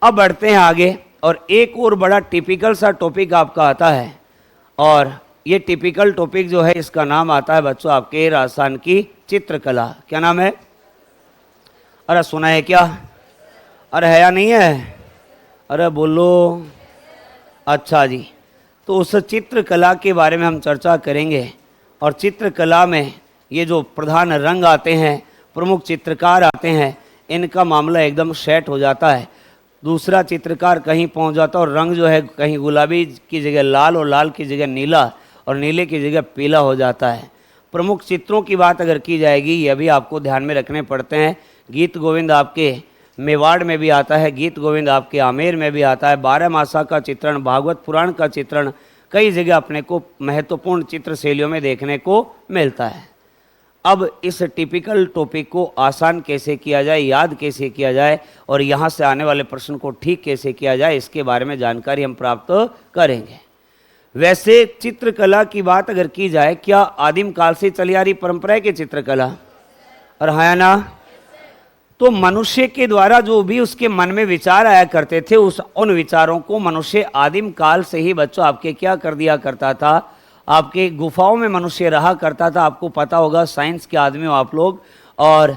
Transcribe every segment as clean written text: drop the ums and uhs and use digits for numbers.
अब बढ़ते हैं आगे और एक और बड़ा टिपिकल सा टॉपिक आपका आता है, और ये टिपिकल टॉपिक जो है इसका नाम आता है बच्चों आपके राजस्थान की चित्रकला। क्या नाम है? अरे सुना है क्या? अरे है या नहीं है? अरे बोलो। अच्छा जी, तो उस चित्रकला के बारे में हम चर्चा करेंगे। और चित्रकला में ये जो प्रधान रंग आते हैं, प्रमुख चित्रकार आते हैं, इनका मामला एकदम सेट हो जाता है। दूसरा चित्रकार कहीं पहुंच जाता है और रंग जो है कहीं गुलाबी की जगह लाल और लाल की जगह नीला और नीले की जगह पीला हो जाता है। प्रमुख चित्रों की बात अगर की जाएगी, यह भी आपको ध्यान में रखने पड़ते हैं। गीत गोविंद आपके मेवाड़ में भी आता है, गीत गोविंद आपके आमेर में भी आता है। 12 मासा का चित्रण, भागवत पुराण का चित्रण कई जगह अपने को महत्वपूर्ण चित्र शैलियों में देखने को मिलता है। अब इस टिपिकल टॉपिक को आसान कैसे किया जाए, याद कैसे किया जाए और यहाँ से आने वाले प्रश्न को ठीक कैसे किया जाए, इसके बारे में जानकारी हम प्राप्त करेंगे। वैसे चित्रकला की बात अगर की जाए, क्या आदिम काल से चली आ रही परंपरा है कि चित्रकला? और है ना? तो मनुष्य के द्वारा जो भी उसके मन में विचार आया करते थे, उन विचारों को मनुष्य आदिम काल से ही बच्चों आपके क्या कर दिया करता था, आपके गुफाओं में मनुष्य रहा करता था। आपको पता होगा, साइंस के आदमी हो आप लोग। और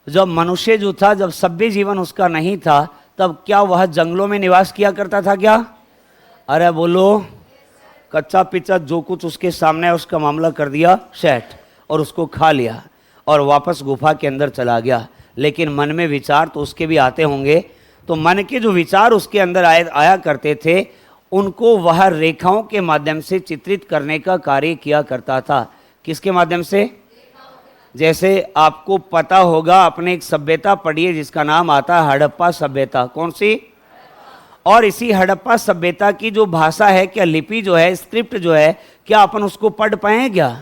जब मनुष्य जो था, जब सभ्य जीवन उसका नहीं था, तब क्या वह जंगलों में निवास किया करता था क्या? अरे बोलो। कच्चा पिच्चा जो कुछ उसके सामने है उसका मामला कर दिया सेट और उसको खा लिया और वापस गुफा के अंदर चला गया। लेकिन मन में विचार तो उसके भी आते होंगे, तो मन के जो विचार उसके अंदर आया करते थे, उनको वह रेखाओं के माध्यम से चित्रित करने का कार्य किया करता था। किसके माध्यम से? जैसे आपको पता होगा, अपने एक सभ्यता पढ़िए जिसका नाम आता है हड़प्पा सभ्यता। कौन सी? और इसी हड़प्पा सभ्यता की जो भाषा है, क्या लिपि जो है, स्क्रिप्ट जो है, क्या अपन उसको पढ़ पाए क्या?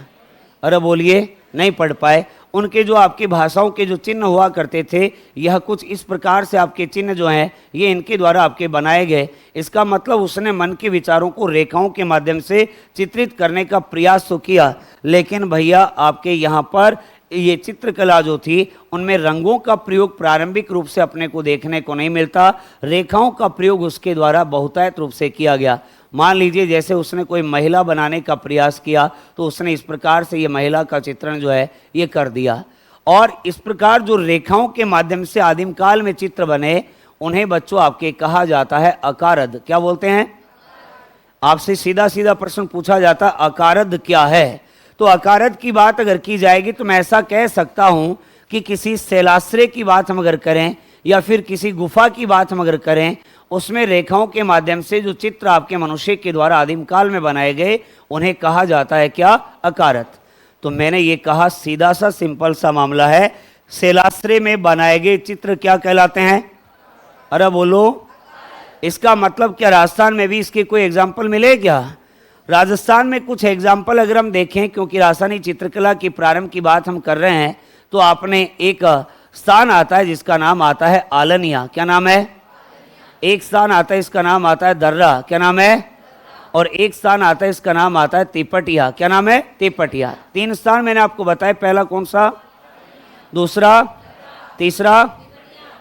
अरे बोलिए, नहीं पढ़ पाए। उनके जो आपकी भाषाओं के जो चिन्ह हुआ करते थे, यह कुछ इस प्रकार से आपके चिन्ह जो हैं ये इनके द्वारा आपके बनाए गए। इसका मतलब उसने मन के विचारों को रेखाओं के माध्यम से चित्रित करने का प्रयास तो किया, लेकिन भैया आपके यहाँ पर ये चित्रकला जो थी, उनमें रंगों का प्रयोग प्रारंभिक रूप से अपने को देखने को नहीं मिलता। रेखाओं का प्रयोग उसके द्वारा बहुतायत रूप से किया गया। मान लीजिए जैसे उसने कोई महिला बनाने का प्रयास किया, तो उसने इस प्रकार से ये महिला का चित्रण जो है ये कर दिया। और इस प्रकार जो रेखाओं के माध्यम से आदिम काल में चित्र बने, उन्हें बच्चों आपके कहा जाता है अकारद। क्या बोलते हैं? आपसे सीधा सीधा प्रश्न पूछा जाता, अकारद क्या है? तो अकारद की बात अगर की जाएगी तो मैं ऐसा कह सकता हूं कि किसी शैलाश्रय की बात हम अगर करें या फिर किसी गुफा की बात हम अगर करें, उसमें रेखाओं के माध्यम से जो चित्र आपके मनुष्य के द्वारा आदिम काल में बनाए गए, उन्हें कहा जाता है क्या? अकारद। तो मैंने ये कहा, सीधा सा सिंपल सा मामला है। शैलाश्रय में बनाए गए चित्र क्या कहलाते हैं? अरे बोलो। इसका मतलब क्या राजस्थान में भी इसके कोई एग्जाम्पल मिले क्या? राजस्थान में कुछ एग्जाम्पल अगर हम देखें, क्योंकि राजस्थानी चित्रकला की प्रारंभ की बात हम कर रहे हैं, तो आपने एक स्थान आता है जिसका नाम आता है आलनिया। क्या नाम है? एक स्थान आता है इसका नाम आता है दर्रा। क्या नाम है? और एक स्थान आता है इसका नाम आता है तिपटिया। क्या नाम है? तिपटिया। 3 स्थान मैंने आपको बताया। पहला कौन सा? दूसरा, तीसरा।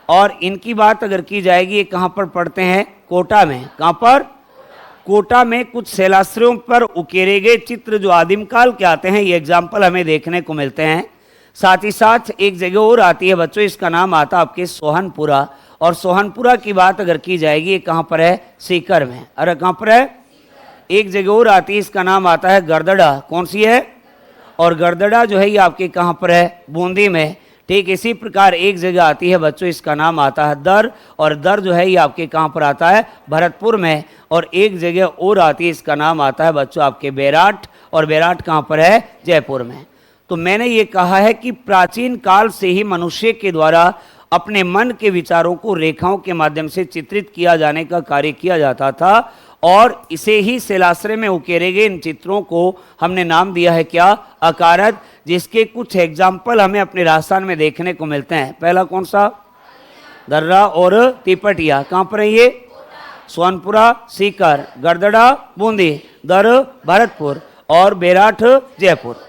और इनकी बात अगर की जाएगी, ये कहाँ पर पढ़ते हैं? कोटा में। कहाँ पर? कोटा में कुछ शैलाश्रयों पर उकेरे गए चित्र जो आदिम काल के आते हैं, ये एग्जाम्पल हमें देखने को मिलते हैं। साथ ही साथ एक जगह और आती है बच्चों, इसका नाम आता है आपके सोहनपुरा। और सोहनपुरा की बात अगर की जाएगी, ये कहाँ पर है? सीकर में। अरे कहाँ पर है? एक जगह और आती है, इसका नाम आता है गरदड़ा। कौन सी है? और गरदड़ा जो है ये आपके कहाँ पर है? बूंदी में। ठीक इसी प्रकार एक जगह आती है बच्चों, इसका नाम आता है दर। और दर जो है ये आपके कहाँ पर आता है? भरतपुर में। और एक जगह और आती है, इसका नाम आता है बच्चों आपके बेराट। और बेराट कहाँ पर है? जयपुर में। तो मैंने ये कहा है कि प्राचीन काल से ही मनुष्य के द्वारा अपने मन के विचारों को रेखाओं के माध्यम से चित्रित किया जाने का कार्य किया जाता था। और इसे ही शैलाश्रय में उकेरे गए इन चित्रों को हमने नाम दिया है क्या? अकारद। जिसके कुछ एग्जाम्पल हमें अपने राजस्थान में देखने को मिलते हैं। पहला कौन सा? दर्रा और तिपटिया। कहाँ पर है ये? सोनपुरा, सीकर, गरदड़ा, बूंदी, दर भरतपुर और बेराट जयपुर।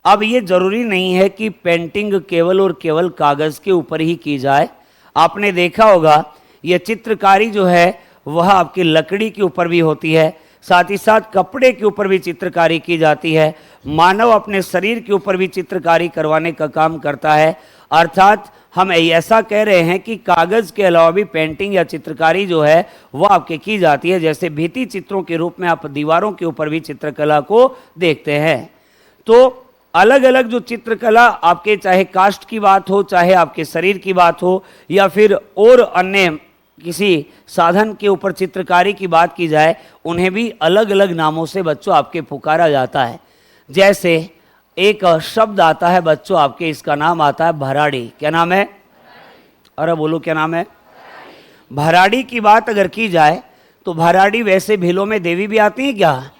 अब ये जरूरी नहीं है कि पेंटिंग केवल और केवल कागज के ऊपर ही की जाए। आपने देखा होगा यह चित्रकारी जो है वह आपकी लकड़ी के ऊपर भी होती है, साथ ही साथ कपड़े के ऊपर भी चित्रकारी की जाती है। मानव अपने शरीर के ऊपर भी चित्रकारी करवाने का काम करता है। अर्थात हम ऐसा कह रहे हैं कि कागज़ के अलावा भी पेंटिंग या चित्रकारी जो है वह आपके की जाती है। जैसे भित्ति चित्रों के रूप में आप दीवारों के ऊपर भी चित्रकला को देखते हैं। तो अलग अलग जो चित्रकला आपके, चाहे काष्ठ की बात हो, चाहे आपके शरीर की बात हो, या फिर और अन्य किसी साधन के ऊपर चित्रकारी की बात की जाए, उन्हें भी अलग अलग नामों से बच्चों आपके पुकारा जाता है। जैसे एक शब्द आता है बच्चों आपके, इसका नाम आता है भराड़ी। क्या नाम है? अरे बोलो क्या नाम है? भराड़ी की बात अगर की जाए तो भराड़ी वैसे भीलों में देवी भी आती है क्या?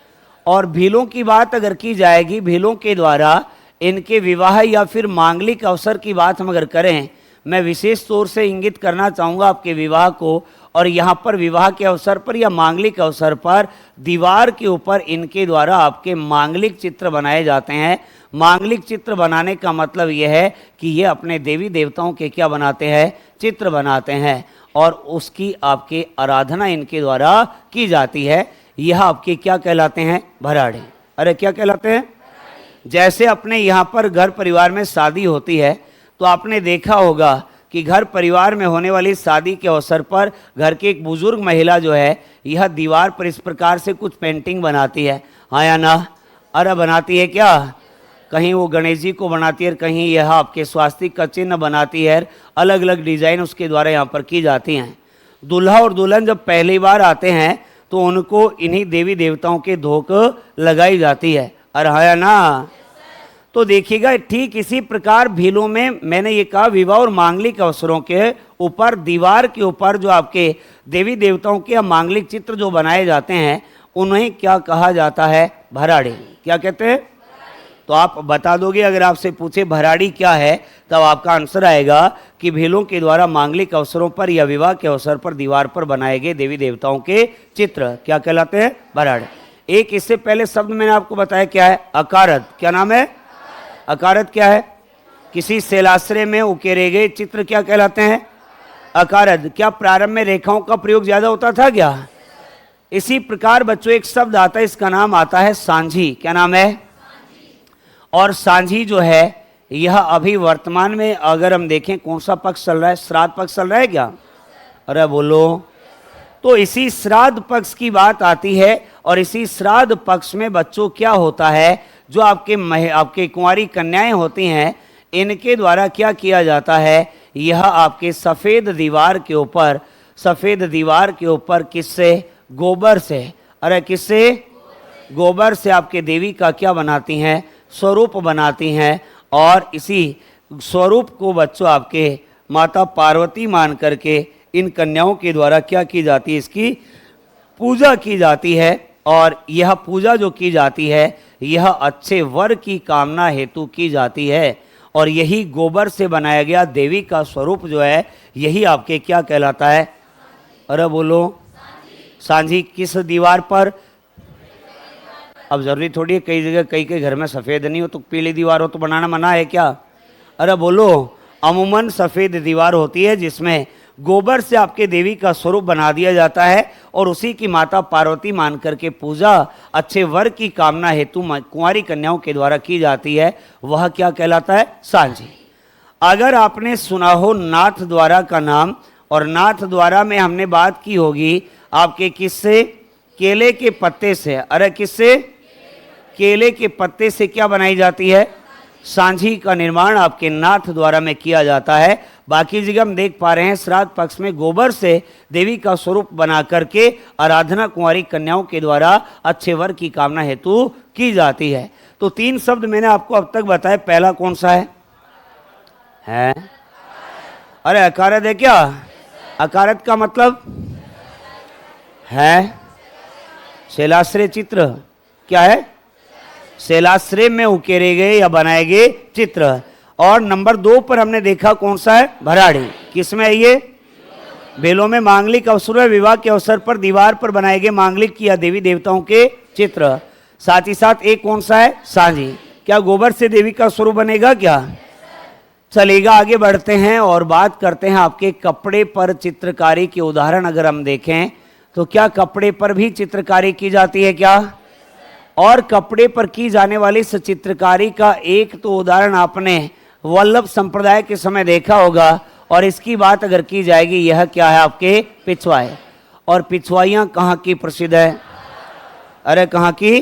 और भीलों की बात अगर की जाएगी, भीलों के द्वारा इनके विवाह या फिर मांगलिक अवसर की बात हम अगर करें, मैं विशेष तौर से इंगित करना चाहूँगा आपके विवाह को। और यहाँ पर विवाह के अवसर पर या मांगलिक अवसर पर दीवार के ऊपर इनके द्वारा आपके मांगलिक चित्र बनाए जाते हैं। मांगलिक चित्र बनाने का मतलब यह है कि ये अपने देवी देवताओं के क्या बनाते हैं? चित्र बनाते हैं, और उसकी आपके आराधना इनके द्वारा की जाती है। यह आपके क्या कहलाते हैं? भराड़ी। अरे क्या कहलाते हैं? जैसे अपने यहाँ पर घर परिवार में शादी होती है तो आपने देखा होगा कि घर परिवार में होने वाली शादी के अवसर पर घर की एक बुजुर्ग महिला जो है यह दीवार पर इस प्रकार से कुछ पेंटिंग बनाती है, हाँ या ना? अरे बनाती है क्या? कहीं वो गणेश जी को बनाती है, कहीं यह आपके स्वास्तिक का चिन्ह बनाती है। अलग अलग डिजाइन उसके द्वारा यहाँ पर की जाती हैं। दूल्हा और दुल्हन जब पहली बार आते हैं तो उनको इन्हीं देवी देवताओं के धोक लगाई जाती है, अरे हाँ या ना? तो देखिएगा ठीक इसी प्रकार भीलों में मैंने ये कहा विवाह और मांगलिक अवसरों के ऊपर दीवार के ऊपर जो आपके देवी देवताओं के मांगलिक चित्र जो बनाए जाते हैं उन्हें क्या कहा जाता है? भराड़ी। क्या कहते हैं? तो आप बता दोगे अगर आपसे पूछे भराड़ी क्या है, तब आपका आंसर आएगा कि भीलों के द्वारा मांगलिक अवसरों पर या विवाह के अवसर पर दीवार पर बनाए गए देवी देवताओं के चित्र क्या कहलाते हैं? भराड़ी। एक इससे पहले शब्द मैंने आपको बताया क्या है? अकारत। क्या नाम है? अकारत क्या है? किसी शैलाश्रय में उकेरे गए चित्र क्या कहलाते हैं? अकारत। क्या प्रारंभ में रेखाओं का प्रयोग ज्यादा होता था क्या? इसी प्रकार बच्चों एक शब्द आता है, इसका नाम आता है सांझी। क्या नाम है? और सांझी जो है यह अभी वर्तमान में अगर हम देखें कौन सा पक्ष चल रहा है? श्राद्ध पक्ष चल रहा है क्या? अरे बोलो। तो इसी श्राद्ध पक्ष की बात आती है, और इसी श्राद्ध पक्ष में बच्चों क्या होता है, जो आपके कुंवारी कन्याएं होती हैं इनके द्वारा क्या किया जाता है? यह आपके सफ़ेद दीवार के ऊपर किससे? गोबर से। अरे किससे? गोबर से आपके देवी का क्या बनाती हैं? स्वरूप बनाती हैं। और इसी स्वरूप को बच्चों आपके माता पार्वती मान करके इन कन्याओं के द्वारा क्या की जाती है? इसकी पूजा की जाती है। और यह पूजा जो की जाती है यह अच्छे वर की कामना हेतु की जाती है। और यही गोबर से बनाया गया देवी का स्वरूप जो है यही आपके क्या कहलाता है? अरे बोलो। सांझी। किस दीवार पर? अब जरूरी थोड़ी है, कई जगह कई के घर में सफ़ेद नहीं हो तो पीली दीवार हो तो बनाना मना है क्या? अरे बोलो। अमूमन सफ़ेद दीवार होती है जिसमें गोबर से आपके देवी का स्वरूप बना दिया जाता है, और उसी की माता पार्वती मान करके पूजा अच्छे वर की कामना हेतु कुंवारी कन्याओं के द्वारा की जाती है। वह क्या कहलाता है? सांझी। अगर आपने सुना हो नाथ द्वारा का नाम, और नाथ द्वारा में हमने बात की होगी आपके किससे? केले के पत्ते से। अरे किससे? केले के पत्ते से क्या बनाई जाती है? सांझी का निर्माण आपके नाथ द्वारा में किया जाता है। बाकी जगह हम देख पा रहे हैं श्राद्ध पक्ष में गोबर से देवी का स्वरूप बना करके आराधना कुंवारी कन्याओं के द्वारा अच्छे वर की कामना हेतु की जाती है। तो 3 शब्द मैंने आपको अब तक बताया। पहला कौन सा है? अरे अकारत है क्या? अकारत का मतलब है शैलाश्रय चित्र। क्या है? शैलाश्रय में उकेरे गए या बनाए गए चित्र। और नंबर 2 पर हमने देखा कौन सा है? भराड़ी। किसमें है ये? बेलों में मांगलिक अवसरों विवाह के अवसर पर दीवार पर बनाए गए मांगलिक या देवी देवताओं के चित्र। साथ ही साथ एक कौन सा है? सांझी। क्या गोबर से देवी का स्वरूप बनेगा क्या? चलेगा, आगे बढ़ते हैं और बात करते हैं आपके कपड़े पर चित्रकारी के उदाहरण। अगर हम देखें तो क्या कपड़े पर भी चित्रकारी की जाती है क्या? और कपड़े पर की जाने वाली इस चित्रकारी का एक तो उदाहरण आपने वल्लभ संप्रदाय के समय देखा होगा, और इसकी बात अगर की जाएगी, यह क्या है आपके पिछवाई। और पिछवाइयाँ कहाँ की प्रसिद्ध है? अरे कहाँ की?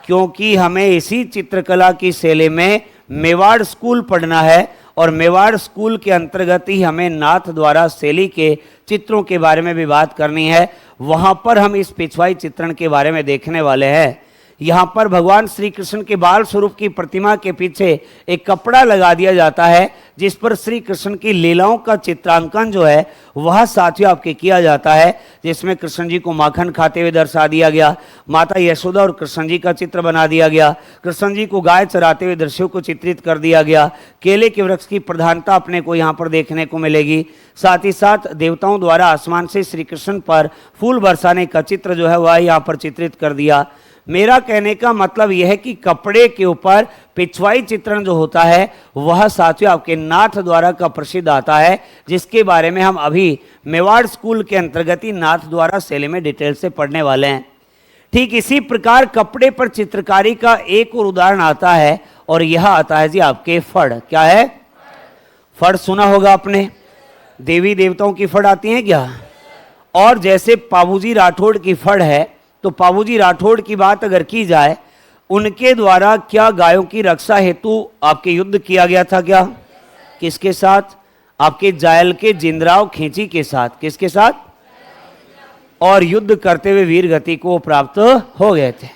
क्योंकि हमें इसी चित्रकला की शैली में मेवाड़ स्कूल पढ़ना है, और मेवाड़ स्कूल के अंतर्गत ही हमें नाथ द्वारा शैली के चित्रों के बारे में भी बात करनी है। वहाँ पर हम इस पिछवाई चित्रण के बारे में देखने वाले हैं। यहाँ पर भगवान श्री कृष्ण के बाल स्वरूप की प्रतिमा के पीछे एक कपड़ा लगा दिया जाता है, जिस पर श्री कृष्ण की लीलाओं का चित्रांकन जो है वह साथियों आपके किया जाता है, जिसमें कृष्ण जी को माखन खाते हुए दर्शा दिया गया, माता यशोदा और कृष्ण जी का चित्र बना दिया गया, कृष्ण जी को गाय चराते हुए दृश्यों को चित्रित कर दिया गया, केले के वृक्ष की प्रधानता अपने को यहाँ पर देखने को मिलेगी। साथ ही साथ देवताओं द्वारा आसमान से श्री कृष्ण पर फूल बरसाने का चित्र जो है वह यहाँ पर चित्रित कर दिया। मेरा कहने का मतलब यह है कि कपड़े के ऊपर पिछवाई चित्रण जो होता है वह साथियों आपके नाथ द्वारा का प्रसिद्ध आता है, जिसके बारे में हम अभी मेवाड़ स्कूल के अंतर्गत ही नाथ द्वारा शैली में डिटेल से पढ़ने वाले हैं। ठीक इसी प्रकार कपड़े पर चित्रकारी का एक और उदाहरण आता है, और यह आता है जी आपके फड़। क्या है? फड़ सुना होगा आपने, देवी देवताओं की फड़ आती है क्या? और जैसे पाबूजी राठौड़ की फड़ है, तो पाबूजी राठौड़ की बात अगर की जाए, उनके द्वारा क्या गायों की रक्षा हेतु आपके युद्ध किया गया था क्या? किसके साथ? आपके जायल के जिंदराव खेची के साथ। किसके साथ? और युद्ध करते हुए वीर गति को प्राप्त हो गए थे।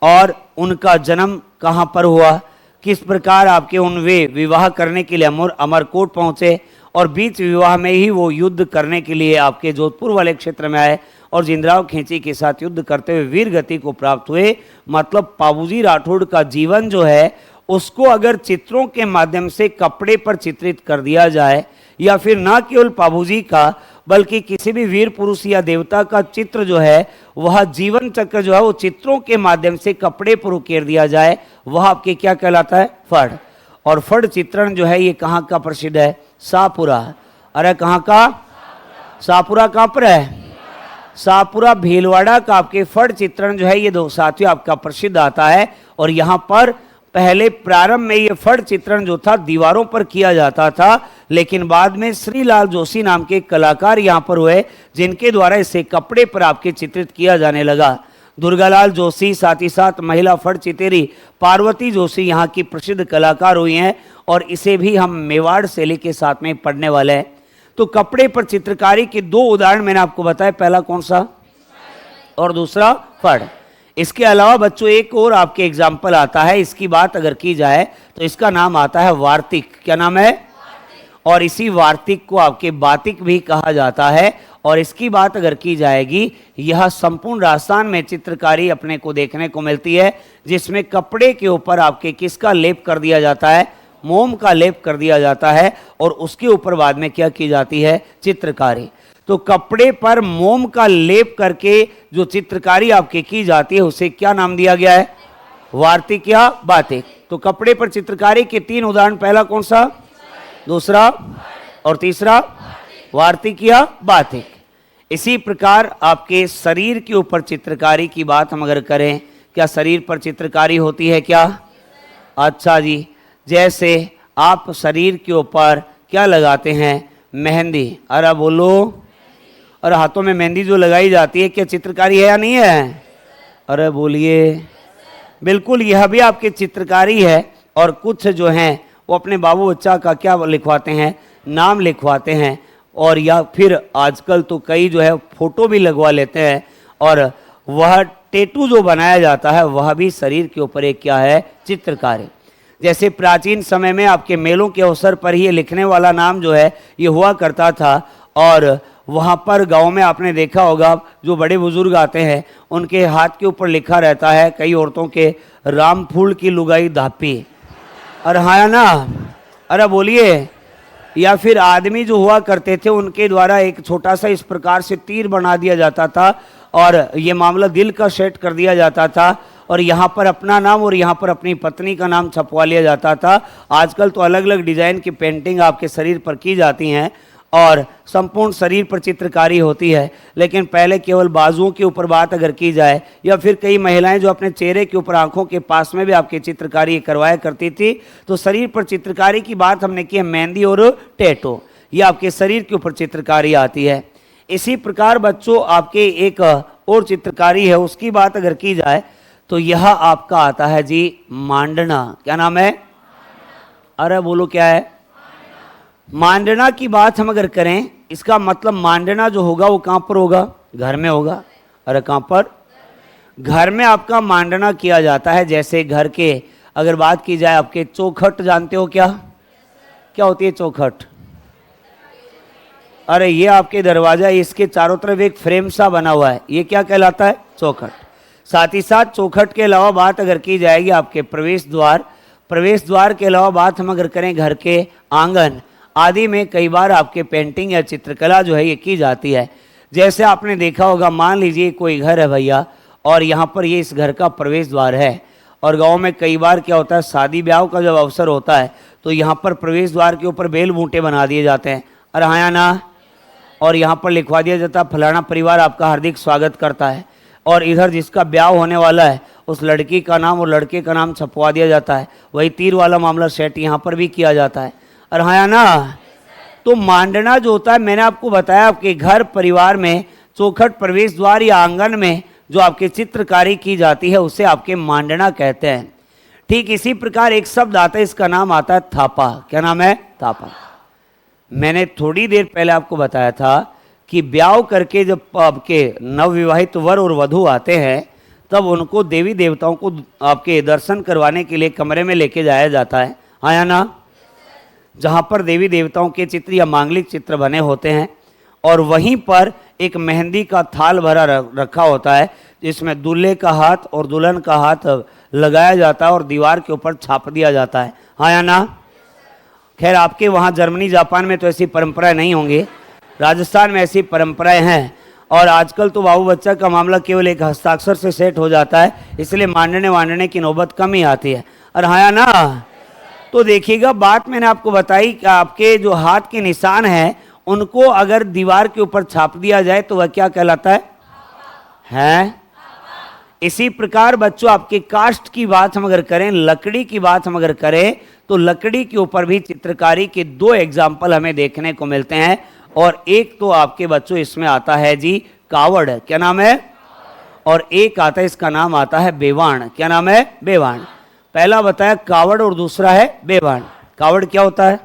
और उनका जन्म कहाँ पर हुआ, किस प्रकार आपके उन वे विवाह करने के लिए अमरकोट पहुंचे, और बीच विवाह में ही वो युद्ध करने के लिए आपके जोधपुर वाले क्षेत्र में आए और जिंदराव खेची के साथ युद्ध करते हुए वीर गति को प्राप्त हुए। मतलब पाबूजी राठौड़ का जीवन जो है उसको अगर चित्रों के माध्यम से कपड़े पर चित्रित कर दिया जाए, या फिर ना केवल पाबूजी का बल्कि किसी भी वीर पुरुष या देवता का चित्र जो है वह जीवन चक्र जो है वो चित्रों के माध्यम से कपड़े पर उकेर दिया जाए, वह आपके क्या कहलाता है? फड़। और फड़ चित्रण जो है ये कहाँ का प्रसिद्ध है? शाहपुरा। अरे कहाँ का? शाहपुरा कहाँ पर है? शाहपुरा भीलवाड़ा का आपके फड़ चित्रण जो है ये दो साथियों आपका प्रसिद्ध आता है। और यहाँ पर पहले प्रारंभ में ये फड़ चित्रण जो था दीवारों पर किया जाता था, लेकिन बाद में श्रीलाल जोशी नाम के कलाकार यहाँ पर हुए, जिनके द्वारा इसे कपड़े पर आपके चित्रित किया जाने लगा। दुर्गालाल जोशी, साथ ही साथ महिला फड़ चितेरी पार्वती जोशी यहाँ की प्रसिद्ध कलाकार हुई हैं, और इसे भी हम मेवाड़ शैली के साथ में पढ़ने वाले हैं। तो कपड़े पर चित्रकारी के दो उदाहरण मैंने आपको बताया, पहला कौन सा और दूसरा फड़। इसके अलावा बच्चों एक और आपके एग्जाम्पल आता है, इसकी बात अगर की जाए तो इसका नाम आता है वार्तिक। क्या नाम है? और इसी वार्तिक को आपके बातिक भी कहा जाता है। और इसकी बात अगर की जाएगी, यह संपूर्ण राजस्थान में चित्रकारी अपने को देखने को मिलती है, जिसमें कपड़े के ऊपर आपके किसका लेप कर दिया जाता है? मोम का लेप कर दिया जाता है, और उसके ऊपर बाद में क्या की जाती है? चित्रकारी। तो कपड़े पर मोम का लेप करके जो चित्रकारी आपके की जाती है उसे क्या नाम दिया गया है? वार्तिक या बातिक। तो कपड़े पर चित्रकारी के तीन उदाहरण, पहला कौन सा, दूसरा और तीसरा? वार्तिक या बातिक। इसी प्रकार आपके शरीर के ऊपर चित्रकारी की बात हम अगर करें, क्या शरीर पर चित्रकारी होती है क्या? अच्छा जी, जैसे आप शरीर के ऊपर क्या लगाते हैं? मेहंदी। अरे बोलो। और हाथों में मेहंदी जो लगाई जाती है क्या चित्रकारी है या नहीं है? अरे बोलिए। बिल्कुल, यह भी आपकी चित्रकारी है। और कुछ जो हैं वो अपने बाबू बच्चा का क्या लिखवाते हैं? नाम लिखवाते हैं। और या फिर आजकल तो कई जो है फोटो भी लगवा लेते हैं, और वह टेटू जो बनाया जाता है वह भी शरीर के ऊपर एक क्या है? चित्रकारी। जैसे प्राचीन समय में आपके मेलों के अवसर पर ही ये लिखने वाला नाम जो है ये हुआ करता था, और वहाँ पर गांव में आपने देखा होगा जो बड़े बुजुर्ग आते हैं उनके हाथ के ऊपर लिखा रहता है, कई औरतों के, राम फूल की लुगाई धापी। अरे हाँ ना? अरे बोलिए। या फिर आदमी जो हुआ करते थे उनके द्वारा एक छोटा सा इस प्रकार से तीर बना दिया जाता था, और ये मामला दिल का सेट कर दिया जाता था, और यहाँ पर अपना नाम और यहाँ पर अपनी पत्नी का नाम छपवा लिया जाता था। आजकल तो अलग अलग डिजाइन की पेंटिंग आपके शरीर पर की जाती हैं और संपूर्ण शरीर पर चित्रकारी होती है, लेकिन पहले केवल बाजुओं के ऊपर बात अगर की जाए, या फिर कई महिलाएं जो अपने चेहरे के ऊपर आंखों के पास में भी आपकी चित्रकारी करवाया करती थी। तो शरीर पर चित्रकारी की बात हमने की है मेहंदी और टैटू, ये आपके शरीर के ऊपर चित्रकारी आती है। इसी प्रकार बच्चों आपके एक और चित्रकारी है, उसकी बात अगर की जाए तो यह आपका आता है जी मांडना। क्या नाम है? अरे बोलो क्या है? मांडना की बात हम अगर करें, इसका मतलब मांडना जो होगा वो कहाँ पर होगा? घर में होगा। अरे कहाँ पर? घर में आपका मांडना किया जाता है। जैसे घर के अगर बात की जाए, आपके चौखट जानते हो क्या? क्या होती है चौखट? अरे ये आपके दरवाजा, इसके चारों तरफ एक फ्रेम सा बना हुआ है, ये क्या कहलाता है? चौखट। साथ ही साथ चौखट के अलावा बात अगर की जाएगी आपके प्रवेश द्वार, प्रवेश द्वार के अलावा बात हम अगर करें घर के आंगन आदि में कई बार आपके पेंटिंग या चित्रकला जो है ये की जाती है। जैसे आपने देखा होगा, मान लीजिए कोई घर है भैया, और यहाँ पर ये इस घर का प्रवेश द्वार है, और गांव में कई बार क्या होता है, शादी ब्याह का जब अवसर होता है तो यहाँ पर प्रवेश द्वार के ऊपर बेल बूटे बना दिए जाते हैं। अरे हाँ या ना? और यहाँ पर लिखवा दिया जाता है फलाना परिवार आपका हार्दिक स्वागत करता है, और इधर जिसका ब्याह होने वाला है उस लड़की का नाम और लड़के का नाम छपवा दिया जाता है। वही तीर वाला मामला सेट यहाँ पर भी किया जाता है। और हाँ या ना? तो मांडना जो होता है, मैंने आपको बताया आपके घर परिवार में चौखट, प्रवेश द्वार या आंगन में जो आपके चित्रकारी की जाती है उसे आपके मांडना कहते हैं। ठीक इसी प्रकार एक शब्द आता है, इसका नाम आता है थापा। क्या नाम है? थापा। मैंने थोड़ी देर पहले आपको बताया था कि ब्याह करके जब आपके नवविवाहित वर और वधू आते हैं तब उनको देवी देवताओं को आपके दर्शन करवाने के लिए कमरे में लेके जाया जाता है। हाँ या ना? जहाँ पर देवी देवताओं के चित्र या मांगलिक चित्र बने होते हैं, और वहीं पर एक मेहंदी का थाल भरा रखा होता है जिसमें दूल्हे का हाथ और दुल्हन का हाथ लगाया जाता है और दीवार के ऊपर छाप दिया जाता है। हाँ या ना? खैर आपके वहाँ जर्मनी जापान में तो ऐसी परंपराएं नहीं होंगी, राजस्थान में ऐसी परंपराएं हैं। और आजकल तो बाबू बच्चा का मामला केवल एक हस्ताक्षर से सेट हो जाता है, इसलिए मांडने वांडने की नौबत कम ही आती है। और हाँ या ना? तो देखिएगा, बात मैंने आपको बताई कि आपके जो हाथ के निशान हैं उनको अगर दीवार के ऊपर छाप दिया जाए तो वह क्या कहलाता है? हैं? इसी प्रकार बच्चों आपके काष्ठ की बात हम अगर करें, लकड़ी की बात हम अगर करें, तो लकड़ी के ऊपर भी चित्रकारी के दो एग्जाम्पल हमें देखने को मिलते हैं। और एक तो आपके बच्चों इसमें आता है जी कावड़। क्या नाम है? और एक आता है, इसका नाम आता है बेवाण। क्या नाम है? बेवाण। पहला बताया कावड़ और दूसरा है बेवाण। कावड़ क्या होता है?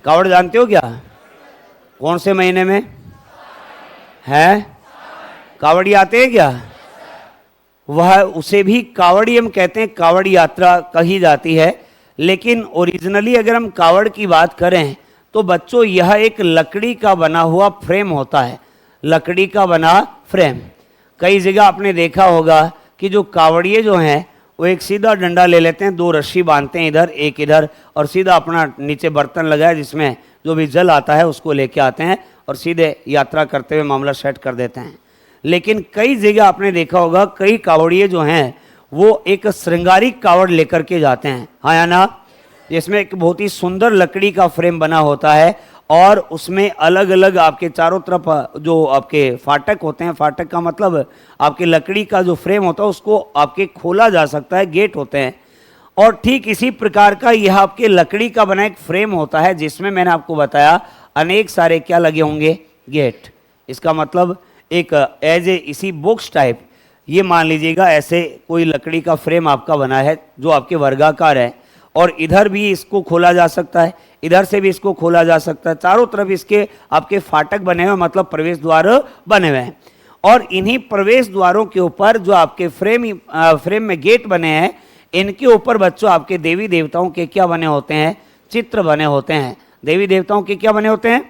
कावड़ जानते हो क्या? कौन से महीने में है कावड़ी आते हैं क्या? वह उसे भी कावड़ी हम कहते हैं, कावड़ यात्रा कही जाती है। लेकिन ओरिजिनली अगर हम कावड़ की बात करें तो बच्चों यह एक लकड़ी का बना हुआ फ्रेम होता है, लकड़ी का बना फ्रेम। कई जगह आपने देखा होगा कि जो कावड़िए जो हैं वो एक सीधा डंडा ले लेते हैं, दो रस्सी बांधते हैं इधर एक इधर, और सीधा अपना नीचे बर्तन लगाया जिसमें जो भी जल आता है उसको लेके आते हैं और सीधे यात्रा करते हुए मामला सेट कर देते हैं। लेकिन कई जगह आपने देखा होगा कई कावड़िए जो हैं वो एक श्रृंगारिक कावड़ लेकर के जाते हैं। हाँ या ना? जिसमें एक बहुत ही सुंदर लकड़ी का फ्रेम बना होता है और उसमें अलग अलग आपके चारों तरफ जो आपके फाटक होते हैं, फाटक का मतलब आपके लकड़ी का जो फ्रेम होता है उसको आपके खोला जा सकता है, गेट होते हैं। और ठीक इसी प्रकार का यह आपके लकड़ी का बना एक फ्रेम होता है जिसमें मैंने आपको बताया अनेक सारे क्या लगे होंगे? गेट। इसका मतलब एक एज ए इसी बॉक्स टाइप, ये मान लीजिएगा ऐसे कोई लकड़ी का फ्रेम आपका बना है जो आपके वर्गाकार है, और इधर भी इसको खोला जा सकता है, इधर से भी इसको खोला जा सकता है, चारों तरफ इसके आपके फाटक बने हुए, मतलब प्रवेश द्वार बने हुए हैं। और इन्हीं प्रवेश द्वारों के ऊपर जो आपके फ्रेम में गेट बने हैं, इनके ऊपर बच्चों आपके देवी देवताओं के क्या बने होते हैं? चित्र बने होते हैं। देवी देवताओं के क्या बने होते हैं?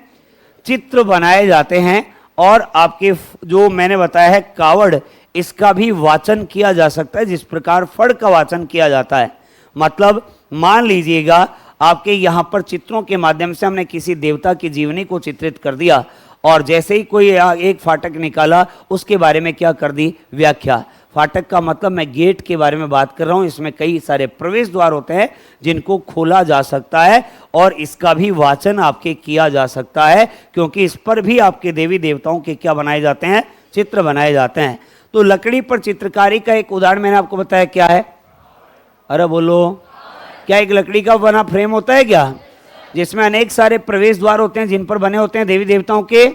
चित्र बनाए जाते हैं। और आपके जो मैंने बताया है कावड़, इसका भी वाचन किया जा सकता है जिस प्रकार फड़ का वाचन किया जाता है। मतलब मान लीजिएगा आपके यहाँ पर चित्रों के माध्यम से हमने किसी देवता की जीवनी को चित्रित कर दिया और जैसे ही कोई एक फाटक निकाला उसके बारे में क्या कर दी, व्याख्या। फाटक का मतलब मैं गेट के बारे में बात कर रहा हूं। इसमें कई सारे प्रवेश द्वार होते हैं जिनको खोला जा सकता है और इसका भी वाचन आपके किया जा सकता है, क्योंकि इस पर भी आपके देवी देवताओं के क्या बनाए जाते हैं, चित्र बनाए जाते हैं। तो लकड़ी पर चित्रकारी का एक उदाहरण मैंने आपको बताया, क्या है, अरे बोलो, क्या एक लकड़ी का बना फ्रेम होता है क्या, जिसमें अनेक सारे प्रवेश द्वार होते हैं जिन पर बने होते हैं देवी देवताओं के।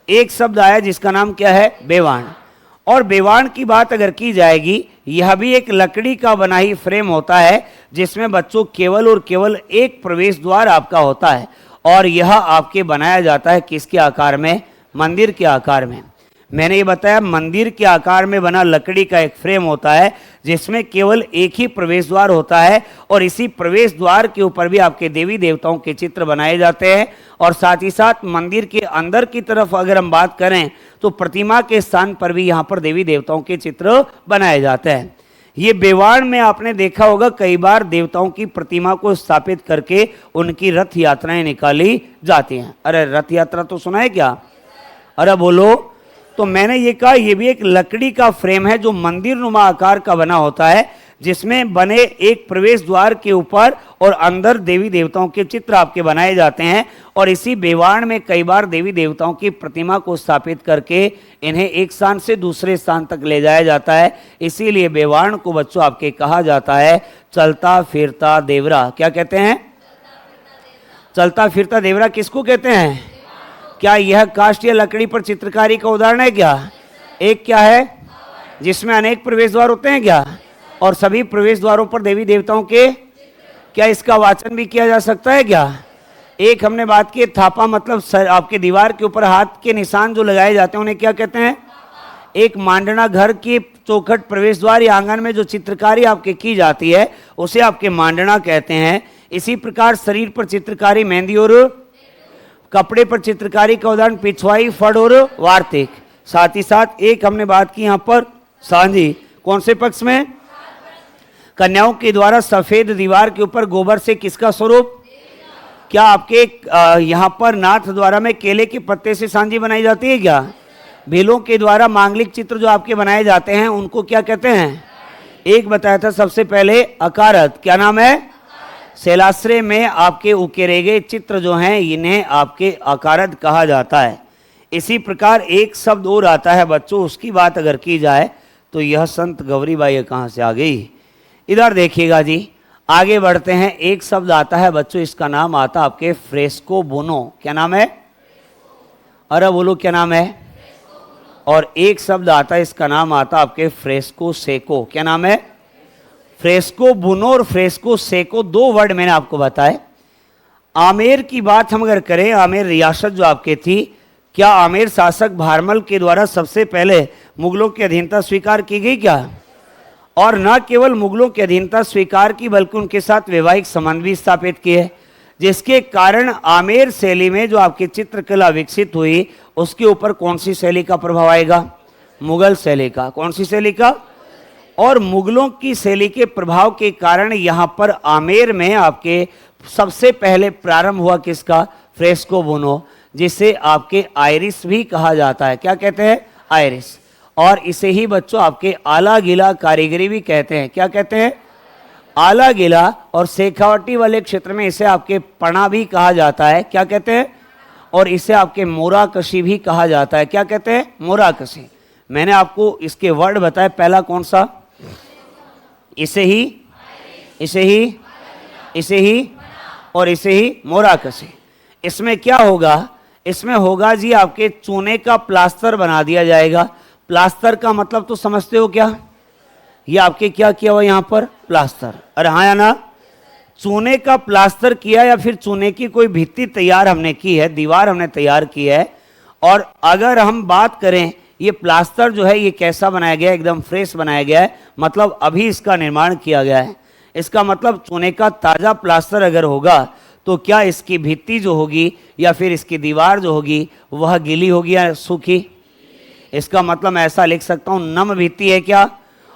एक शब्द आया जिसका नाम क्या है, बेवाण। और बेवाण की बात अगर की जाएगी, यह भी एक लकड़ी का बना ही फ्रेम होता है जिसमें बच्चों केवल और केवल एक प्रवेश द्वार आपका होता है, और यह आपके बनाया जाता है किसके आकार में, मंदिर के आकार में। मैंने ये बताया मंदिर के आकार में बना लकड़ी का एक फ्रेम होता है जिसमें केवल एक ही प्रवेश द्वार होता है, और इसी प्रवेश द्वार के ऊपर भी आपके देवी देवताओं के चित्र बनाए जाते हैं। और साथ ही साथ मंदिर के अंदर की तरफ अगर हम बात करें तो प्रतिमा के स्थान पर भी यहाँ पर देवी देवताओं के चित्र बनाए जाते हैं। ये बेवाड़ में आपने देखा होगा कई बार देवताओं की प्रतिमा को स्थापित करके उनकी रथ यात्राएं निकाली जाती हैं। अरे रथ यात्रा तो सुना है क्या, अरे बोलो। तो मैंने ये कहा ये भी एक लकड़ी का फ्रेम है जो मंदिर नुमा आकार का बना होता है, जिसमें बने एक प्रवेश द्वार के ऊपर और अंदर देवी देवताओं के चित्र आपके बनाए जाते हैं। और इसी बेवाड़ में कई बार देवी देवताओं की प्रतिमा को स्थापित करके इन्हें एक स्थान से दूसरे स्थान तक ले जाया जाता है। इसीलिए बेवाड़ को बच्चों आपके कहा जाता है चलता फिरता देवरा। क्या कहते हैं, चलता फिरता देवरा किसको कहते हैं। क्या यह काष्ठ या लकड़ी पर चित्रकारी का उदाहरण है क्या। एक क्या है जिसमें अनेक प्रवेश द्वार होते हैं क्या, और सभी प्रवेश द्वारों पर देवी देवताओं के, क्या इसका वाचन भी किया जा सकता है क्या। एक हमने बात की थापा, मतलब आपके दीवार के ऊपर हाथ के निशान जो लगाए जाते हैं उन्हें क्या कहते हैं। एक मांडना, घर की चौखट प्रवेश द्वार या आंगन में जो चित्रकारी आपके की जाती है उसे आपके मांडना कहते हैं। इसी प्रकार शरीर पर चित्रकारी मेहंदी और कपड़े पर चित्रकारी का उदाहरण पिछवाई, फड़ और वार्तिक। साथ ही साथ एक हमने बात की यहाँ पर सांझी, कौन से पक्ष में, कन्याओं के द्वारा सफेद दीवार के ऊपर गोबर से किसका स्वरूप। क्या आपके यहाँ पर नाथ द्वारा में केले के पत्ते से सांझी बनाई जाती है क्या। भीलों के द्वारा मांगलिक चित्र जो आपके बनाए जाते हैं उनको क्या कहते हैं। एक बताया था सबसे पहले अकारत, क्या नाम है, शैलाश्रय में आपके उकेरे गए चित्र जो हैं इन्हें आपके अकारत कहा जाता है। इसी प्रकार एक शब्द और आता है बच्चों, उसकी बात अगर की जाए तो यह संत गौरीबाई कहाँ से आ गई। इधर देखिएगा जी, आगे बढ़ते हैं। एक शब्द आता है बच्चों, इसका नाम आता है आपके फ्रेस्को बोनो। क्या नाम है, अरे बोलो क्या नाम है। और एक शब्द आता है, इसका नाम आता है आपके फ्रेस्को सेको। क्या नाम है, फ्रेस्को बुनो और फ्रेस्को सेको, दो वर्ड मैंने आपको बताए। आमेर की बात हम अगर करें, आमेर रियासत जो आपके थी, क्या आमेर शासक भारमल के द्वारा सबसे पहले मुगलों की अधीनता स्वीकार की गई क्या। और न केवल मुगलों की अधीनता स्वीकार की बल्कि उनके साथ वैवाहिक संबंध भी स्थापित किए, जिसके कारण आमेर शैली में जो आपकी चित्रकला विकसित हुई उसके ऊपर कौन सी शैली का प्रभाव आएगा, मुगल शैली का। कौन सी शैली का। और मुगलों की शैली के प्रभाव के कारण यहाँ पर आमेर में आपके सबसे पहले प्रारंभ हुआ किसका, फ्रेस्को बोनो, जिसे आपके आयरिस भी कहा जाता है। क्या कहते हैं, आयरिस। और इसे ही बच्चों आपके आला गिला कारीगरी भी कहते हैं। क्या कहते हैं, आला गिला। और शेखावटी वाले क्षेत्र में इसे आपके पणा भी कहा जाता है। क्या कहते हैं, और इसे आपके मोराकशी भी कहा जाता है। क्या कहते हैं, मोराकशी। मैंने आपको इसके वर्ड बताए, पहला कौन सा, इसे ही, इसे ही, इसे ही और इसे ही, मोराकशी। इसमें क्या होगा, इसमें होगा जी आपके चूने का प्लास्टर बना दिया जाएगा। प्लास्टर का मतलब तो समझते हो क्या, ये आपके क्या किया हुआ यहाँ पर, प्लास्टर। अरे हाँ या ना, चूने का प्लास्टर किया या फिर चूने की कोई भित्ति तैयार हमने की है, दीवार हमने तैयार की है। और अगर हम बात करें ये प्लास्टर जो है ये कैसा बनाया गया है, एकदम फ्रेश बनाया गया है, मतलब अभी इसका निर्माण किया गया है। इसका मतलब चूने का ताज़ा प्लास्टर अगर होगा तो क्या इसकी भित्ति जो होगी या फिर इसकी दीवार जो होगी वह गीली होगी या सूखी। इसका मतलब मैं ऐसा लिख सकता हूँ, नम भित्ति है क्या,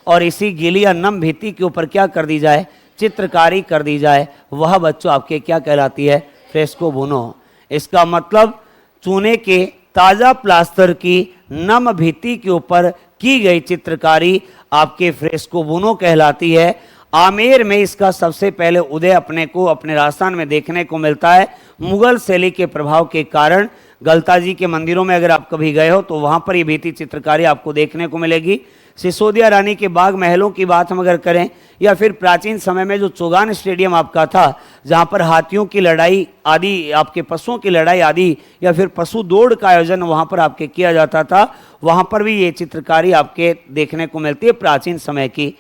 और इसी गीली या नम भित्ति के ऊपर क्या कर दी जाए, चित्रकारी कर दी जाए, वह बच्चों आपके क्या कहलाती है, फ्रेस्को बोनो। इसका मतलब चूने के ताजा प्लास्टर की नम भित्ति के ऊपर की गई चित्रकारी आपके फ्रेस्को बुनो कहलाती है। आमेर में इसका सबसे पहले उदय अपने को अपने राजस्थान में देखने को मिलता है। मुगल शैली के प्रभाव के कारण गलता जी के मंदिरों में अगर आप कभी गए हो तो वहां पर ये भित्ति चित्रकारी आपको देखने को मिलेगी। सिसोदिया रानी के बाग महलों की बात हम अगर करें, या फिर प्राचीन समय में जो चौगान स्टेडियम आपका था, जहां पर हाथियों की लड़ाई आदि, आपके पशुओं की लड़ाई आदि, या फिर पशु दौड़ का आयोजन वहां पर आपके किया जाता था, वहां पर भी ये चित्रकारी आपके देखने को मिलती है प्राचीन समय की।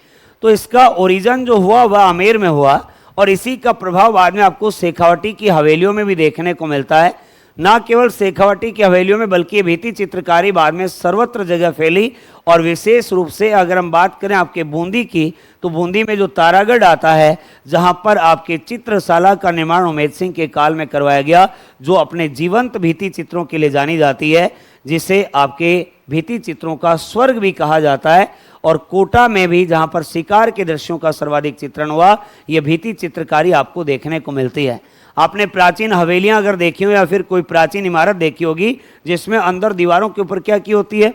तो इसका ओरिजिन जो हुआ वह आमेर में हुआ, और इसी का प्रभाव बाद में आपको शेखावटी की हवेलियों में भी देखने को मिलता है। ना केवल शेखावटी की हवेलियों में, बल्कि भित्ति चित्रकारी बाद में सर्वत्र जगह फैली। और विशेष रूप से अगर हम बात करें आपके बूंदी की, तो बूंदी में जो तारागढ़ आता है, जहां पर आपके चित्रशाला का निर्माण उमेद सिंह के काल में करवाया गया, जो अपने जीवंत भित्ति चित्रों के लिए जानी जाती है, जिसे आपके भित्ति चित्रों का स्वर्ग भी कहा जाता है। और कोटा में भी, जहां पर शिकार के दृश्यों का सर्वाधिक चित्रण हुआ, यह भित्ति चित्रकारी आपको देखने को मिलती है। आपने प्राचीन हवेलियां अगर देखी हो, या फिर कोई प्राचीन इमारत देखी होगी, जिसमें अंदर दीवारों के ऊपर क्या की होती है?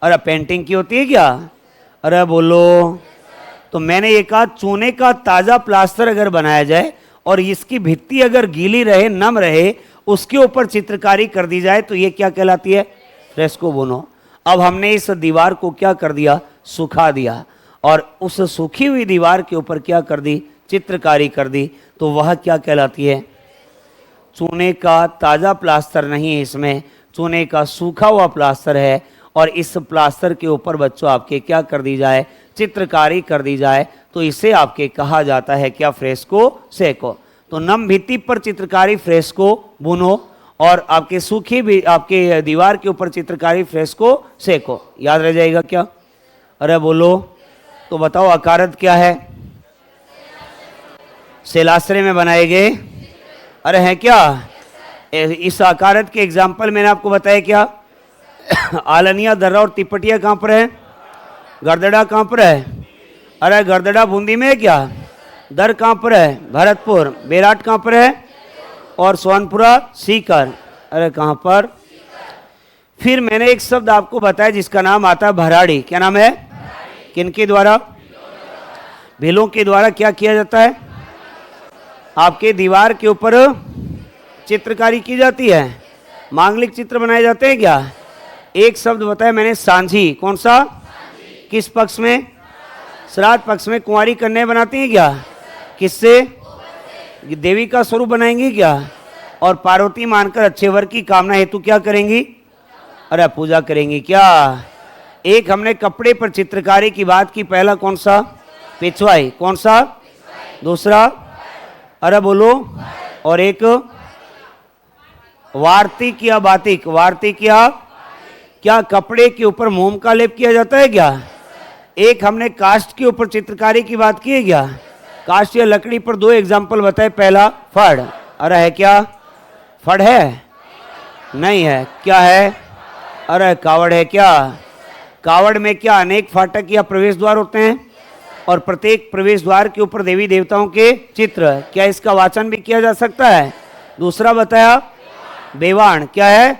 अरे पेंटिंग की होती है क्या? अरे बोलो। तो मैंने ये कहा, चूने का ताजा प्लास्टर अगर बनाया जाए और इसकी भित्ति अगर गीली रहे, नम रहे, उसके ऊपर चित्रकारी कर दी जाए, तो ये क्या कहलाती है? फ्रेस्को बुनो। अब हमने इस दीवार को क्या कर दिया? सुखा दिया, और उस सूखी हुई दीवार के ऊपर क्या कर दी? चित्रकारी कर दी। तो वह क्या कहलाती है? चूने का ताजा प्लास्टर नहीं है, इसमें चूने का सूखा हुआ प्लास्टर है। और इस प्लास्टर के ऊपर बच्चों आपके क्या कर दी जाए? चित्रकारी कर दी जाए, तो इसे आपके कहा जाता है क्या? Fresco Seiko. तो नम भित्ति पर चित्रकारी फ्रेस्को बुनो, और आपके सूखी भी आपके दीवार के ऊपर चित्रकारी फ्रेस्को सेको। याद रह जाएगा क्या? अरे बोलो। तो बताओ अकारत क्या है? शैलाश्रय में बनाए गए। अरे है क्या? इस अकारत के एग्जाम्पल मैंने आपको बताया क्या? आलनिया, दर्रा और तिपटिया कहाँ पर है? गरदड़ा कहाँ पर है? अरे गरदड़ा बूंदी में है क्या? दर कहाँ पर है? भरतपुर। बेराट कहाँ पर है? और सोनपुरा सीकर। अरे कहाँ पर? फिर मैंने एक शब्द आपको बताया जिसका नाम आता है भराड़ी। क्या नाम है? किनके द्वारा? भीलों के द्वारा क्या किया जाता है? आपके दीवार के ऊपर चित्रकारी की जाती है, मांगलिक चित्र बनाए जाते हैं क्या? एक शब्द बताया मैंने, सांझी। कौन सा? किस पक्ष में? श्राद्ध पक्ष में कुंवारी कन्या बनाती हैं क्या? किससे? देवी का स्वरूप बनाएंगी क्या? और पार्वती मानकर अच्छे वर की कामना हेतु क्या करेंगी? अरे पूजा करेंगी क्या? एक हमने कपड़े पर चित्रकारी की बात की, पहला कौन सा? पिछवाई। कौन सा? दूसरा? अरे बोलो। और एक वार्तिक या बातिक। वार्तिक या क्या कपड़े के ऊपर मोम का लेप किया जाता है क्या? एक हमने काष्ठ के ऊपर चित्रकारी की बात की है क्या? काष्ठ या लकड़ी पर दो एग्जाम्पल बताए, पहला फड़। अरे है क्या? फड़ है? नहीं है। क्या है? अरे कावड़ है क्या? कावड़ में क्या अनेक फाटक या प्रवेश द्वार होते हैं, और प्रत्येक प्रवेश द्वार के ऊपर देवी देवताओं के चित्र। क्या इसका वाचन भी किया जा सकता है? दूसरा बताया बेवाण। क्या है?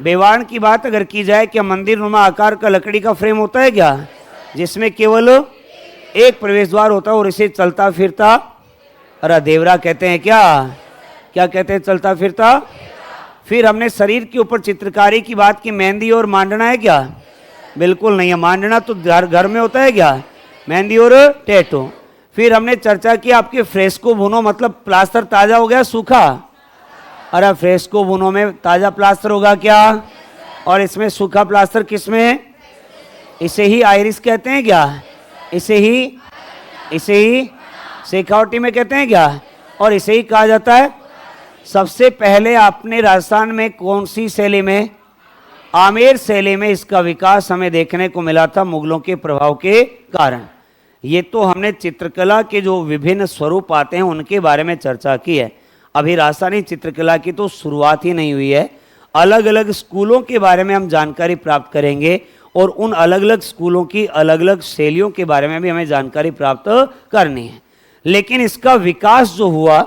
बेवाण की बात अगर की जाए, क्या मंदिर नुमा आकार का लकड़ी का फ्रेम होता है क्या, जिसमें केवल एक प्रवेश द्वार होता है और इसे चलता फिरता अरे देवरा कहते हैं क्या? क्या कहते हैं? चलता फिरता। फिर हमने शरीर के ऊपर चित्रकारी की बात की, मेहंदी और मांडना है क्या? बिल्कुल नहीं है। मांडना तो घर में होता है क्या? मेहंदी और टैटू। फिर हमने चर्चा की आपके फ्रेस्को बुनो, मतलब प्लास्टर ताजा हो गया सूखा? अरे फ्रेस्को बुनो में ताजा प्लास्टर होगा क्या? और इसमें सूखा प्लास्टर किसमें है? इसे ही आयरिस कहते हैं क्या? इसे ही शेखावटी में कहते हैं क्या? और इसे ही कहा जाता है। सबसे पहले आपने राजस्थान में कौन सी शैली में? आमेर शैली में इसका विकास हमें देखने को मिला था मुगलों के प्रभाव के कारण। ये तो हमने चित्रकला के जो विभिन्न स्वरूप आते हैं उनके बारे में चर्चा की है। अभी राजस्थानी चित्रकला की तो शुरुआत ही नहीं हुई है। अलग अलग स्कूलों के बारे में हम जानकारी प्राप्त करेंगे, और उन अलग अलग स्कूलों की अलग अलग शैलियों के बारे में भी हमें जानकारी प्राप्त करनी है। लेकिन इसका विकास जो हुआ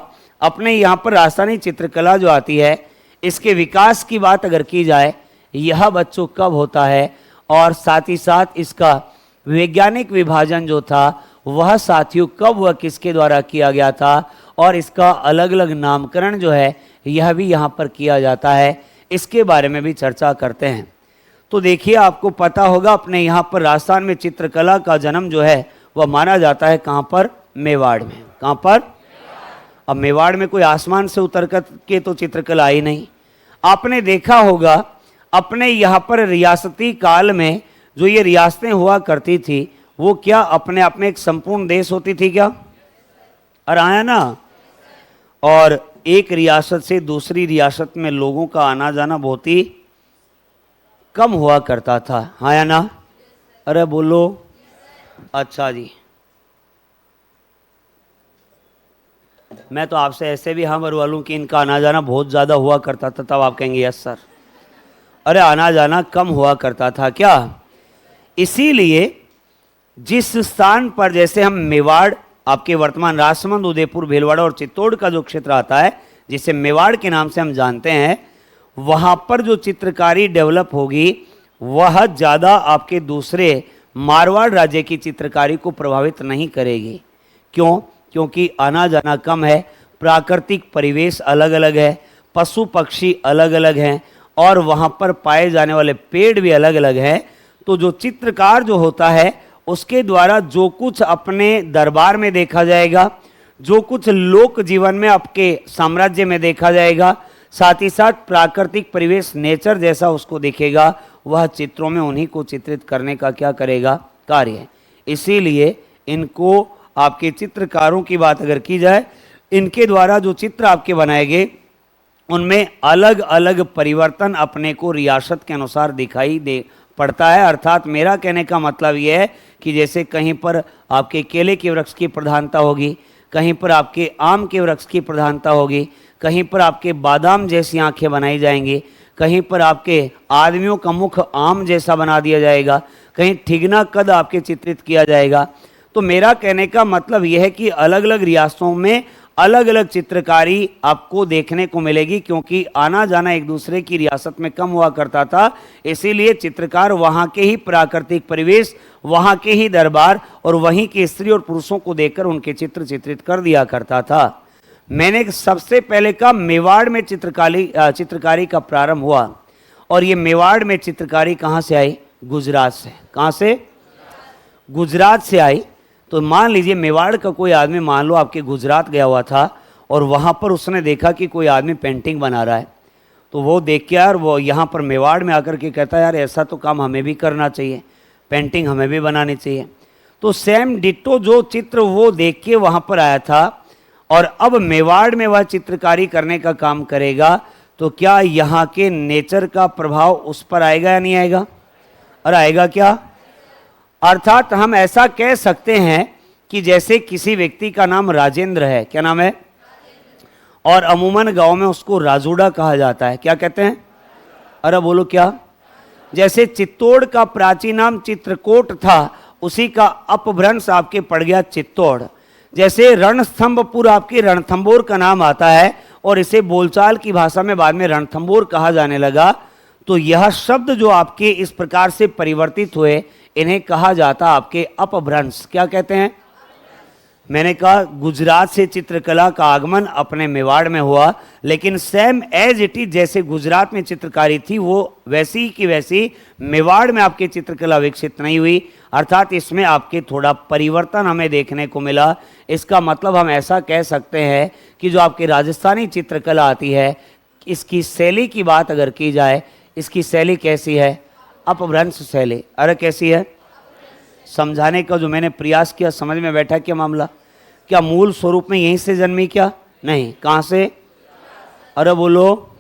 अपने यहाँ पर राजस्थानी चित्रकला जो आती है, इसके विकास की बात अगर की जाए, यह बच्चों कब होता है, और साथ ही साथ इसका वैज्ञानिक विभाजन जो था वह साथियों कब व किसके द्वारा किया गया था, और इसका अलग अलग नामकरण जो है यह भी यहाँ पर किया जाता है, इसके बारे में भी चर्चा करते हैं। तो देखिए, आपको पता होगा अपने यहाँ पर राजस्थान में चित्रकला का जन्म जो है वह माना जाता है कहाँ पर, मेवाड़ में। कहाँ पर? अब मेवाड़ में कोई आसमान से उतर कर के तो चित्रकला आई नहीं। आपने देखा होगा अपने यहाँ पर रियासती काल में जो ये रियासतें हुआ करती थी वो क्या अपने आप में एक संपूर्ण देश होती थी क्या? और आया ना, और एक रियासत से दूसरी रियासत में लोगों का आना जाना बहुत ही कम हुआ करता था, आया ना? अरे बोलो। अच्छा जी, मैं तो आपसे ऐसे भी हाँ मरवा लूं कि इनका आना जाना बहुत ज़्यादा हुआ करता था, तब आप कहेंगे यस सर। अरे आना जाना कम हुआ करता था क्या? इसीलिए जिस स्थान पर, जैसे हम मेवाड़, आपके वर्तमान राजसमंद, उदयपुर, भीलवाड़ा और चित्तौड़ का जो क्षेत्र आता है जिसे मेवाड़ के नाम से हम जानते हैं, वहाँ पर जो चित्रकारी डेवलप होगी वह ज़्यादा आपके दूसरे मारवाड़ राज्य की चित्रकारी को प्रभावित नहीं करेगी। क्यों? क्योंकि आना जाना कम है, प्राकृतिक परिवेश अलग अलग है, पशु पक्षी अलग अलग हैं, और वहाँ पर पाए जाने वाले पेड़ भी अलग अलग हैं। तो जो चित्रकार जो होता है उसके द्वारा जो कुछ अपने दरबार में देखा जाएगा, जो कुछ लोक जीवन में आपके साम्राज्य में देखा जाएगा, साथ ही साथ प्राकृतिक परिवेश नेचर जैसा उसको दिखेगा, वह चित्रों में उन्हीं को चित्रित करने का क्या करेगा, कार्य है। इसीलिए इनको, आपके चित्रकारों की बात अगर की जाए, इनके द्वारा जो चित्र आपके बनाए गए उनमें अलग अलग परिवर्तन अपने को रियासत के अनुसार दिखाई दे पड़ता है। अर्थात मेरा कहने का मतलब यह है कि जैसे कहीं पर आपके केले के वृक्ष की प्रधानता होगी, कहीं पर आपके आम के वृक्ष की प्रधानता होगी, कहीं पर आपके बादाम जैसी आंखें बनाई जाएंगी, कहीं पर आपके आदमियों का मुख आम जैसा बना दिया जाएगा, कहीं ठिगना कद आपके चित्रित किया जाएगा। तो मेरा कहने का मतलब यह है कि अलग अलग रियासतों में अलग अलग चित्रकारी आपको देखने को मिलेगी, क्योंकि आना जाना एक दूसरे की रियासत में कम हुआ करता था। इसीलिए चित्रकार वहाँ के ही प्राकृतिक परिवेश, वहाँ के ही दरबार और वहीं के स्त्री और पुरुषों को देखकर उनके चित्र चित्रित कर दिया करता था। मैंने सबसे पहले कहा मेवाड़ में चित्रकारी का प्रारंभ हुआ, और ये मेवाड़ में चित्रकारी कहाँ से आई? गुजरात से। कहाँ से? गुजरात से आई। तो मान लीजिए मेवाड़ का कोई आदमी, मान लो आपके गुजरात गया हुआ था और वहाँ पर उसने देखा कि कोई आदमी पेंटिंग बना रहा है, तो वो देख के यार वो यहाँ पर मेवाड़ में आकर के कहता है यार ऐसा तो काम हमें भी करना चाहिए, पेंटिंग हमें भी बनानी चाहिए। तो सेम डिट्टो जो चित्र वो देख के वहाँ पर आया था, और अब मेवाड़ में वह चित्रकारी करने का काम करेगा, तो क्या यहाँ के नेचर का प्रभाव उस पर आएगा या नहीं आएगा? और आएगा क्या? अर्थात हम ऐसा कह सकते हैं कि जैसे किसी व्यक्ति का नाम राजेंद्र है, क्या नाम है? और अमूमन गांव में उसको राजूड़ा कहा जाता है, क्या कहते हैं? अरे बोलो क्या? जैसे चित्तौड़ का प्राचीन नाम चित्रकोट था, उसी का अपभ्रंश आपके पड़ गया चित्तौड़। जैसे रणथंभपुर आपके रणथंभौर का नाम आता है और इसे बोलचाल की भाषा में बाद में रणथंभौर कहा जाने लगा। तो यह शब्द जो आपके इस प्रकार से परिवर्तित हुए, इन्हें कहा जाता आपके अपभ्रंश। क्या कहते हैं? मैंने कहा गुजरात से चित्रकला का आगमन अपने मेवाड़ में हुआ, लेकिन सेम एज इट इज जैसे गुजरात में चित्रकारी थी वो वैसी की वैसी मेवाड़ में आपकी चित्रकला विकसित नहीं हुई। अर्थात इसमें आपके थोड़ा परिवर्तन हमें देखने को मिला। इसका मतलब हम ऐसा कह सकते हैं कि जो आपकी राजस्थानी चित्रकला आती है, इसकी शैली की बात अगर की जाए, इसकी शैली कैसी है? अपभ्रंश शैली। अरे कैसी है? समझाने का जो मैंने प्रयास किया, समझ में बैठा क्या मामला? क्या मूल स्वरूप में यहीं से जन्मी क्या? नहीं। कहाँ से? अरे बोलो।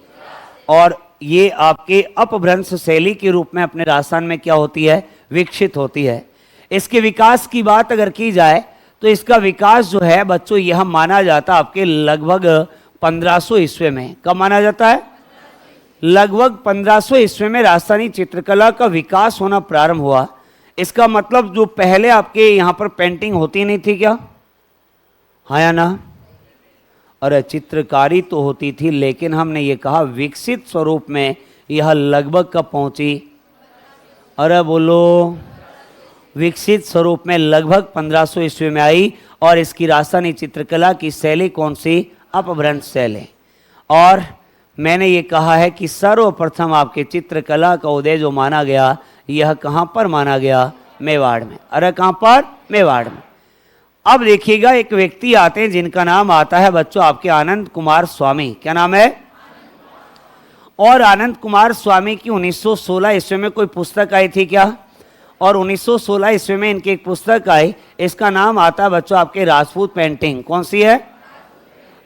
और ये आपके अपभ्रंश शैली के रूप में अपने राजस्थान में क्या होती है? विकसित होती है। इसके विकास की बात अगर की जाए तो इसका विकास जो है बच्चों, यह माना जाता आपके लगभग 1500 ईस्वी में। कब माना जाता है? लगभग 1500 ईस्वी में राजस्थानी चित्रकला का विकास होना प्रारंभ हुआ। इसका मतलब जो पहले आपके यहाँ पर पेंटिंग होती नहीं थी क्या? हाँ या ना? अरे चित्रकारी तो होती थी, लेकिन हमने ये कहा विकसित स्वरूप में यह लगभग कब पहुंची? अरे बोलो। विकसित स्वरूप में लगभग 1500 ईस्वी में आई। और इसकी राजधानी चित्रकला की शैली कौन सी? अपभ्रंश शैली। और मैंने ये कहा है कि सर्वप्रथम आपके चित्रकला का उदय जो माना गया, यह कहाँ पर माना गया? मेवाड़ में। अरे कहाँ पर? मेवाड़ में। अब देखिएगा, एक व्यक्ति आते हैं जिनका नाम आता है बच्चों आपके आनंद कुमार स्वामी। क्या नाम है? और आनंद कुमार स्वामी की 1916 ईस्वी में कोई पुस्तक आई थी क्या? और 1916 ईस्वी में इनकी एक पुस्तक आई, इसका नाम आता है बच्चों आपके राजपूत पेंटिंग। कौन सी है?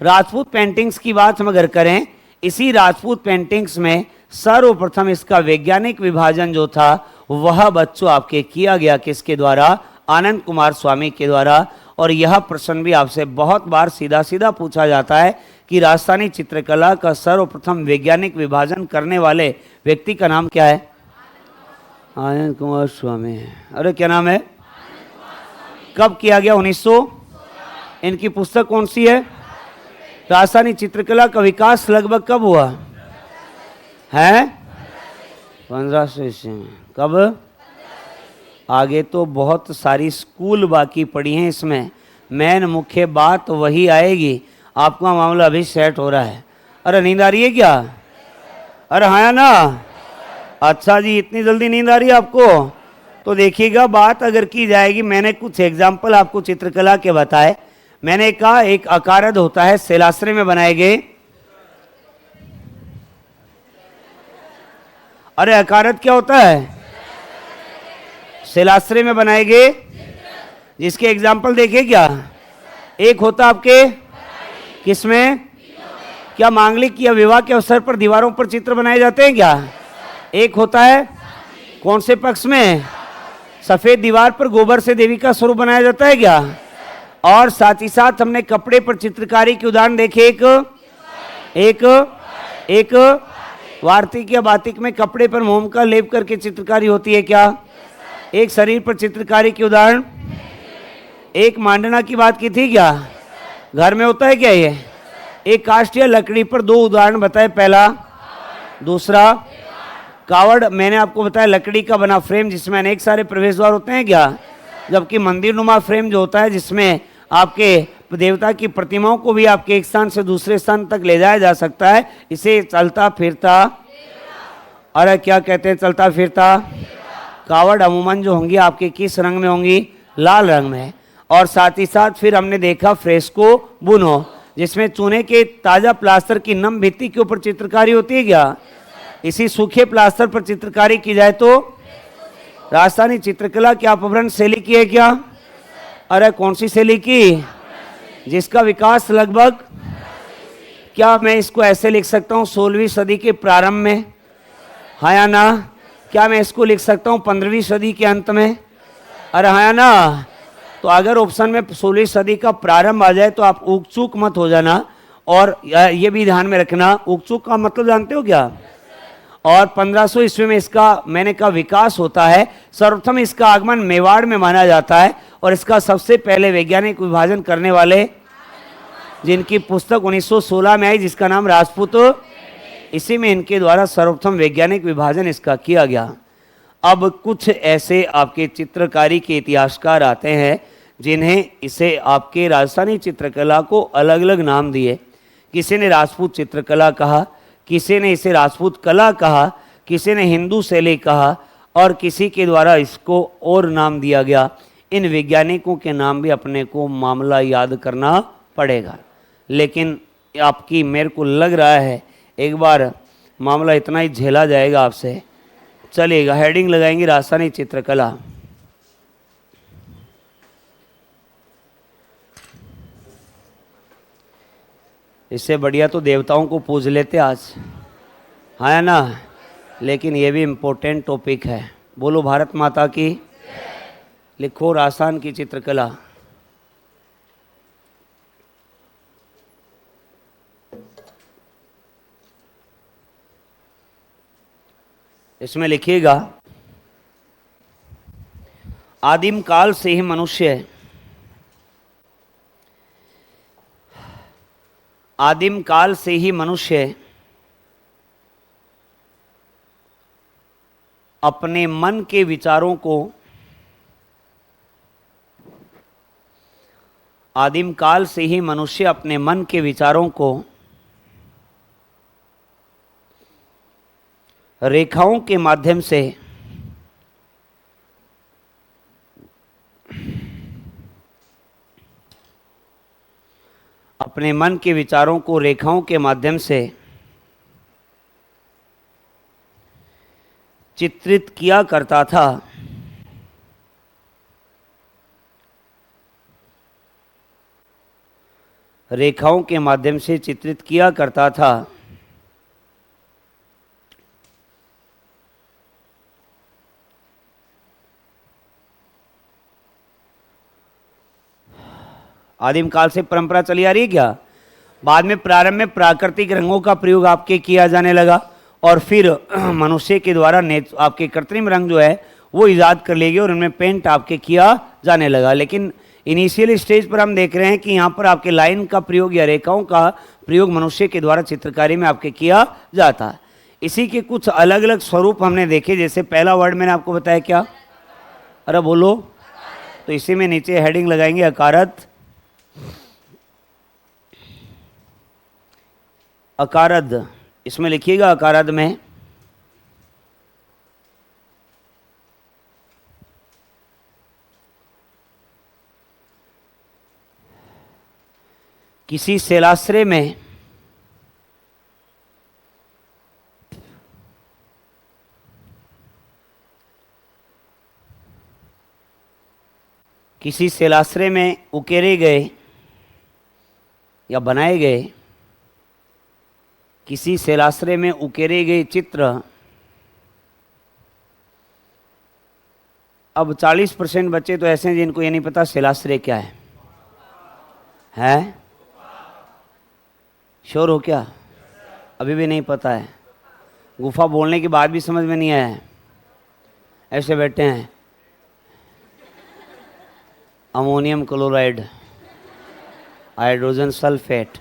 राजपूत पेंटिंग्स की बात हम अगर करें, इसी राजपूत पेंटिंग्स में सर्वप्रथम इसका वैज्ञानिक विभाजन जो था वह बच्चों आपके किया गया किसके द्वारा? आनंद कुमार स्वामी के द्वारा। और यह प्रश्न भी आपसे बहुत बार सीधा सीधा पूछा जाता है कि राजस्थानी चित्रकला का सर्वप्रथम वैज्ञानिक विभाजन करने वाले व्यक्ति का नाम क्या है? आनंद कुमार स्वामी। अरे क्या नाम है? कब किया गया? 1900। इनकी पुस्तक कौन सी है? राजस्थानी चित्रकला का विकास लगभग कब हुआ है? 1500 ईस्वी में। कब? आगे तो बहुत सारी स्कूल बाकी पड़ी हैं, इसमें मेन मुख्य बात वही आएगी। आपका मामला अभी सेट हो रहा है। अरे नींद आ रही है क्या? अरे हाँ ना? अच्छा जी, इतनी जल्दी नींद आ रही है आपको? तो देखिएगा, बात अगर की जाएगी, मैंने कुछ एग्जाम्पल आपको चित्रकला के बताए। मैंने कहा एक अकारद होता है शैलाश्रय में बनाए गए। अरे अकारद क्या होता है? शैलाश्रय में बनाए गए, जिसके एग्जाम्पल देखिए क्या। एक होता आपके किसमें? क्या मांगलिक या विवाह के अवसर पर दीवारों पर चित्र बनाए जाते हैं क्या? एक होता है कौन से पक्ष में? सफेद दीवार पर गोबर से देवी का स्वरूप बनाया जाता है क्या? और साथ ही साथ हमने कपड़े पर चित्रकारी के उदाहरण देखे। एक वार्तिक या बातिक में कपड़े पर मोम का लेप करके चित्रकारी होती है क्या? एक शरीर पर चित्रकारी के उदाहरण, एक मांडना की बात की थी क्या? घर में होता है क्या ये? एक काष्ठ या लकड़ी पर दो उदाहरण बताए। पहला, दूसरा कावड़। मैंने आपको बताया लकड़ी का बना फ्रेम जिसमें अनेक सारे प्रवेश द्वार होते हैं क्या? जबकि मंदिर नुमा फ्रेम जो होता है जिसमें आपके देवता की प्रतिमाओं को भी आपके एक स्थान से दूसरे स्थान तक ले जाया जा सकता है, इसे चलता फिरता। अरे क्या कहते हैं? चलता फिरता। कावड़ अमूमन जो होंगी आपके किस रंग में होंगी? लाल रंग में। और साथ ही साथ फिर हमने देखा फ्रेस्को बुनो, जिसमें चूने के ताजा प्लास्टर की नम भित्ति के ऊपर चित्रकारी होती है क्या? इसी सूखे प्लास्टर पर चित्रकारी की जाए तो राजस्थानी चित्रकला की अपभ्रंश शैली की है क्या? अरे कौन सी शैली की? जिसका विकास लगभग, क्या मैं इसको ऐसे लिख सकता हूँ 16वीं सदी के प्रारंभ में? हाँ या ना? क्या मैं इसको लिख सकता हूँ 15वीं सदी के अंत में? अरे हाँ या ना? तो अगर ऑप्शन में 16वीं सदी का प्रारंभ आ जाए तो आप उकचूक मत हो जाना। और ये भी ध्यान में रखना, उकचूक का मतलब जानते हो क्या? और 1500 ईस्वी में इसका मैंने कहा विकास होता है। सर्वप्रथम इसका आगमन मेवाड़ में माना जाता है। और इसका सबसे पहले वैज्ञानिक विभाजन करने वाले, जिनकी पुस्तक 1916 में आई जिसका नाम राजपूत, इसी में इनके द्वारा सर्वप्रथम वैज्ञानिक विभाजन इसका किया गया। अब कुछ ऐसे आपके चित्रकारी के इतिहासकार आते हैं जिन्हें इसे आपके राजस्थानी चित्रकला को अलग अलग नाम दिए। किसी ने राजपूत चित्रकला कहा, किसी ने इसे राजपूत कला कहा, किसी ने हिंदू शैली कहा, और किसी के द्वारा इसको और नाम दिया गया। इन वैज्ञानिकों के नाम भी अपने को मामला याद करना पड़ेगा। लेकिन आपकी मेरे को लग रहा है एक बार मामला इतना ही झेला जाएगा आपसे। चलिएगा, हेडिंग लगाएंगे राजस्थानी चित्रकला। इससे बढ़िया तो देवताओं को पूज लेते आज, है ना? लेकिन ये भी इम्पोर्टेंट टॉपिक है। बोलो भारत माता की। लिखो राजस्थान की चित्रकला। इसमें लिखिएगा, आदिम काल से ही मनुष्य, आदिम काल से ही मनुष्य अपने मन के विचारों को आदिम काल से ही मनुष्य अपने मन के विचारों को रेखाओं के माध्यम से अपने मन के विचारों को रेखाओं के माध्यम से चित्रित किया करता था। रेखाओं के माध्यम से चित्रित किया करता था। आदिम काल से परंपरा चली आ रही है क्या? बाद में प्रारंभ में प्राकृतिक रंगों का प्रयोग आपके किया जाने लगा और फिर मनुष्य के द्वारा आपके कृत्रिम रंग जो है वो ईजाद कर लिए गए और उनमें पेंट आपके किया जाने लगा। लेकिन इनिशियल स्टेज पर हम देख रहे हैं कि यहाँ पर आपके लाइन का प्रयोग या रेखाओं का प्रयोग मनुष्य के द्वारा चित्रकारी में आपके किया जाता है। इसी के कुछ अलग अलग स्वरूप हमने देखे। जैसे पहला वर्ड मैंने आपको बताया क्या? अरे बोलो। तो इसी में नीचे हेडिंग लगाएंगे अकारत। अकारद, इसमें लिखिएगा अकारद में किसी शैलाश्रय में उकेरे गए या बनाए गए, किसी शैलाश्रय में उकेरे गए चित्र। अब 40% बच्चे तो ऐसे हैं जिनको ये नहीं पता शैलाश्रय क्या है। हैं? श्योर हो क्या? अभी भी नहीं पता है? गुफा बोलने के बाद भी समझ में नहीं आया है? ऐसे बैठे हैं। अमोनियम क्लोराइड, हाइड्रोजन सल्फेट,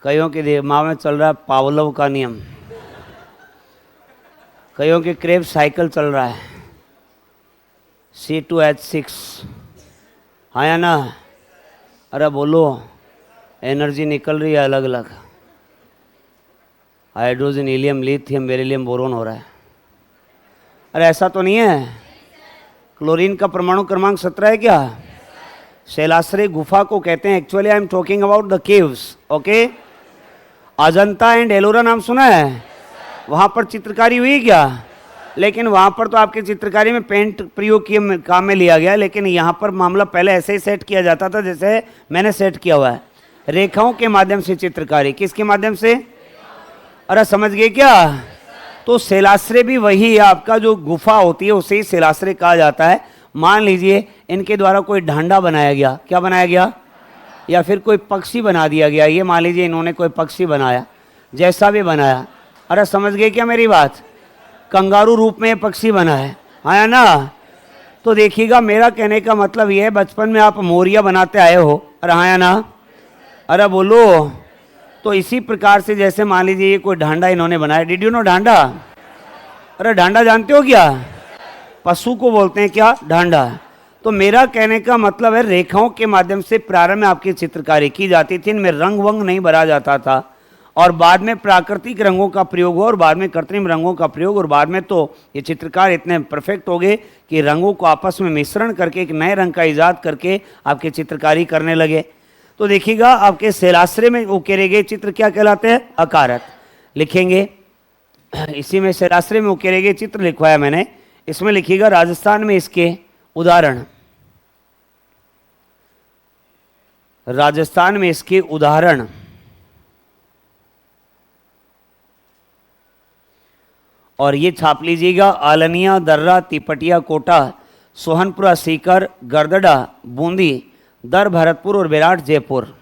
कईयों के दिमाग में चल रहा है पावलोव का नियम, कईयों के क्रेब साइकिल चल रहा है, C2H6। हाँ या ना? अरे बोलो। एनर्जी निकल रही है अलग अलग, hydrogen, helium, lithium, beryllium, boron हो रहा है। अरे ऐसा तो नहीं है? क्लोरीन का परमाणु क्रमांक 17 है क्या? शैलाश्रय गुफा को कहते हैं। Actually I am talking about the caves. Okay. Ajanta and Ellora नाम सुना है? वहां पर चित्रकारी हुई क्या? लेकिन वहां पर तो आपके चित्रकारी में पेंट प्रयोग किए काम में लिया गया, लेकिन यहाँ पर मामला पहले ऐसे ही सेट किया जाता था जैसे मैंने सेट किया हुआ है। रेखाओं के माध्यम से चित्रकारी। किसके माध्यम से? अरे समझ गए क्या? तो शैलाश्रय भी वही है, आपका जो गुफा होती है उसे ही शैलाश्रय कहा जाता है। मान लीजिए इनके द्वारा कोई ढांडा बनाया गया। क्या बनाया गया? या फिर कोई पक्षी बना दिया गया। ये मान लीजिए इन्होंने कोई पक्षी बनाया, जैसा भी बनाया। अरे समझ गए क्या मेरी बात? कंगारू रूप में पक्षी बना है, हाँ ना? तो देखिएगा, मेरा कहने का मतलब ये है, बचपन में आप मोरिया बनाते आए हो। अरे हाँ या ना? अरे बोलो। तो इसी प्रकार से जैसे मान लीजिए ये कोई ढांडा इन्होंने बनाया। Did you know Dhanda? अरे ढांडा जानते हो क्या? पशु को बोलते हैं क्या? ढांडा। तो मेरा कहने का मतलब है रेखाओं के माध्यम से प्रारंभ में आपकी चित्रकारी की जाती थी। इनमें रंग वंग नहीं भरा जाता था और बाद में प्राकृतिक रंगों का प्रयोग हुआ और बाद में कृत्रिम रंगों का प्रयोग, और बाद में तो ये चित्रकार इतने परफेक्ट हो गए कि रंगों को आपस में मिश्रण करके एक नए रंग का ईजाद करके आपके चित्रकारी करने लगे। तो देखिएगा, आपके शैलाश्रय में उकेरे गए चित्र क्या कहलाते हैं? अकारत। लिखेंगे इसी में शैलाश्रय में उकेरे गए चित्र लिखवाया मैंने। इसमें लिखिएगा राजस्थान में इसके उदाहरण। राजस्थान में इसके उदाहरण। और ये छाप लीजिएगा, आलनिया, दर्रा, तिपटिया, कोटा, सोहनपुरा, सीकर, गरदड़ा, बूंदी, दर, भरतपुर और बेराट, जयपुर।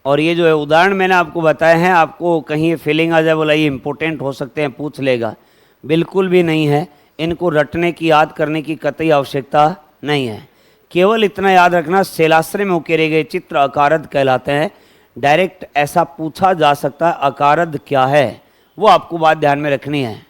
और ये जो है उदाहरण मैंने आपको बताए हैं, आपको कहीं फीलिंग आ जाए बोला ये इंपॉर्टेंट हो सकते हैं, पूछ लेगा। बिल्कुल भी नहीं है। इनको रटने की, याद करने की कतई आवश्यकता नहीं है। केवल इतना याद रखना, शैलाश्रय में उकेरे गए चित्र अकारद कहलाते हैं। डायरेक्ट ऐसा पूछा जा सकता है अकारद क्या है, वो आपको बात ध्यान में रखनी है।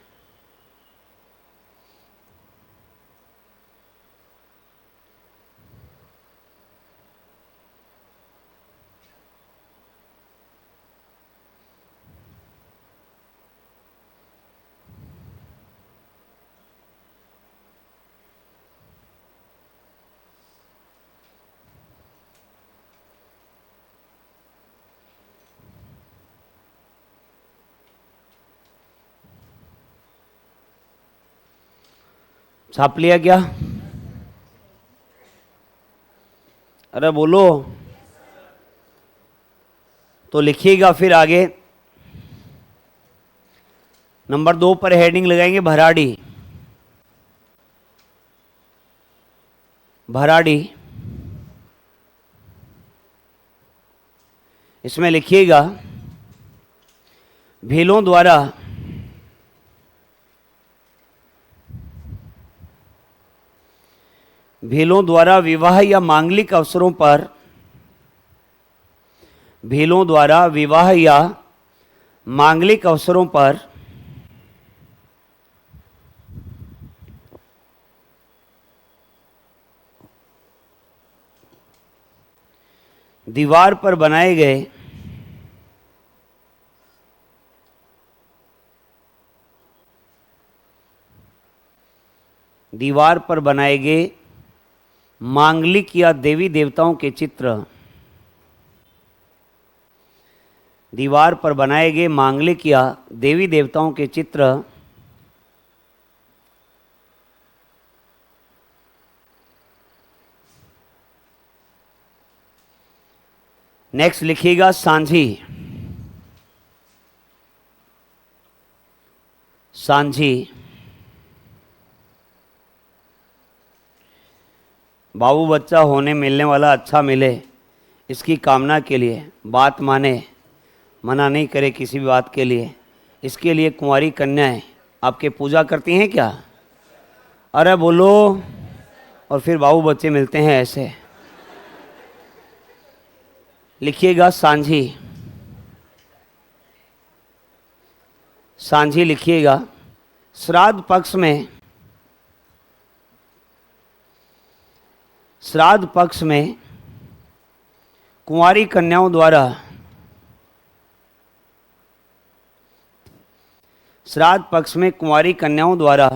छाप लिया क्या? अरे बोलो तो लिखिएगा। फिर आगे नंबर 2 पर हेडिंग लगाएंगे भराड़ी। भराड़ी, इसमें लिखिएगा भीलों द्वारा विवाह या मांगलिक अवसरों पर, भीलों द्वारा विवाह या मांगलिक अवसरों पर दीवार पर बनाए गए मांगलिक या देवी देवताओं के चित्र, दीवार पर बनाए गए मांगलिक या देवी देवताओं के चित्र नेक्स्ट लिखिएगा सांझी। सांझी, बाबू बच्चा होने मिलने वाला अच्छा मिले, इसकी कामना के लिए, बात माने, मना नहीं करे किसी भी बात के लिए, इसके लिए कुंवारी कन्याएं आपके पूजा करती हैं क्या? अरे बोलो। और फिर बाबू बच्चे मिलते हैं ऐसे। लिखिएगा सांझी। सांझी लिखिएगा। श्राद्ध पक्ष में, श्राद्ध पक्ष में कुंवारी कन्याओं द्वारा, श्राद्ध पक्ष में कुंवारी कन्याओं द्वारा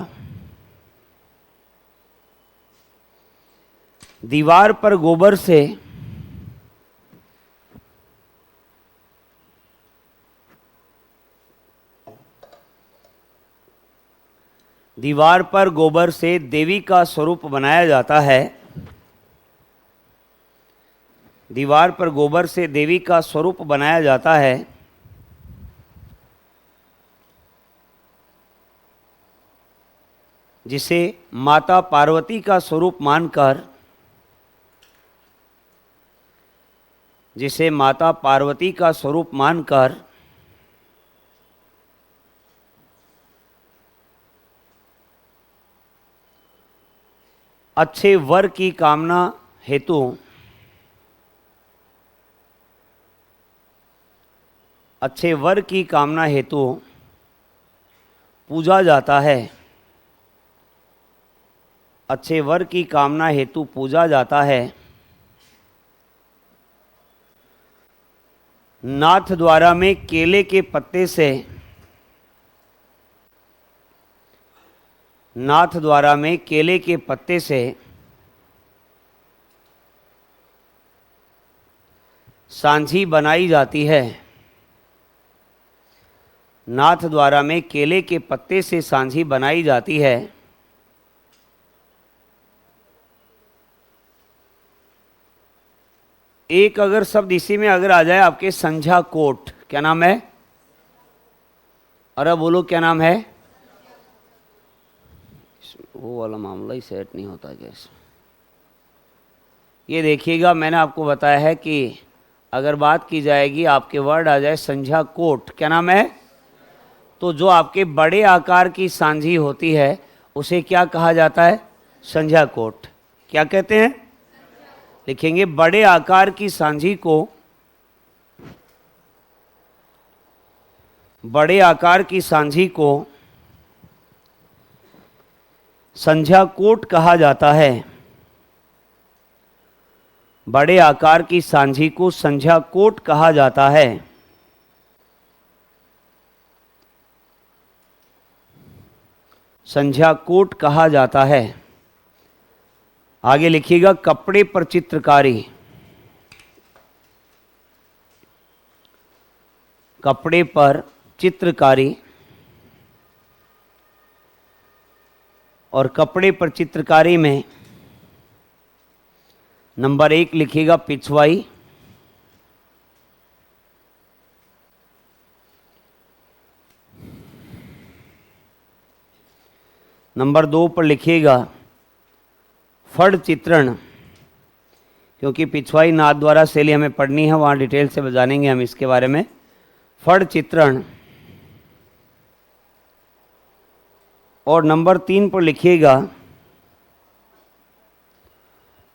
दीवार पर गोबर से देवी का स्वरूप बनाया जाता है। दीवार पर गोबर से देवी का स्वरूप बनाया जाता है, जिसे माता पार्वती का स्वरूप मानकर, अच्छे वर की कामना हेतु पूजा जाता है। अच्छे वर की कामना हेतु पूजा जाता है। नाथ द्वारा में केले के पत्ते से, नाथ द्वारा में केले के पत्ते से सांझी बनाई जाती है। नाथ द्वारा में केले के पत्ते से सांझी बनाई जाती है। एक अगर शब्द इसी में अगर आ जाए आपके, संझा कोट, क्या नाम है? अरे बोलो क्या नाम है? वो वाला मामला ही सेट नहीं होता कैसे। ये देखिएगा, मैंने आपको बताया है कि अगर बात की जाएगी, आपके वर्ड आ जाए संझा कोट, क्या नाम है? तो जो आपके बड़े आकार की सांझी होती है उसे क्या कहा जाता है? संझा कोट। क्या कहते हैं? लिखेंगे बड़े आकार की सांझी को, बड़े आकार की सांझी को संझा कोट कहा जाता है। बड़े आकार की सांझी को संझा कोट कहा जाता है। संझा कोट कहा जाता है। आगे लिखिएगा कपड़े पर चित्रकारी। कपड़े पर चित्रकारी, और कपड़े पर चित्रकारी में नंबर 1 लिखिएगा पिछवाई। नंबर 2 पर लिखिएगा फड़ चित्रण, क्योंकि पिछवाई नाद द्वारा शैली हमें पढ़नी है, वहाँ डिटेल से जानेंगे हम इसके बारे में। फड़ चित्रण। और नंबर 3 पर लिखिएगा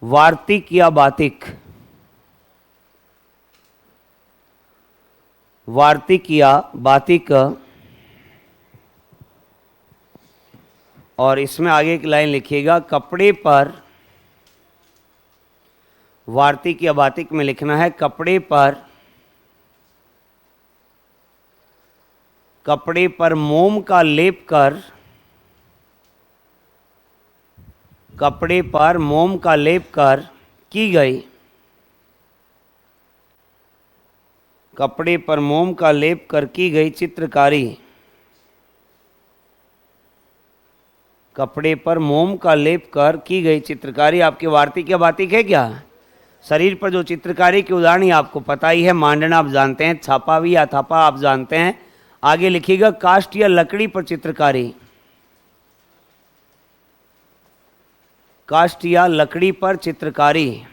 वार्तिक या बातिक। वार्तिक या बातिक। और इसमें आगे की लाइन लिखिएगा कपड़े पर, वार्तिक या बातिक में लिखना है कपड़े पर मोम का लेप कर, कपड़े पर मोम का लेप कर की गई, कपड़े पर मोम का लेप कर की गई चित्रकारी। कपड़े पर मोम का लेप कर की गई चित्रकारी आपके वार्तिक या बातिक है क्या? शरीर पर जो चित्रकारी की उदाहरण ही आपको पता ही है, मांडना आप जानते हैं, छापा भी या थापा आप जानते हैं। आगे लिखिएगा काष्ठ या लकड़ी पर चित्रकारी। काष्ठ या लकड़ी पर चित्रकारी।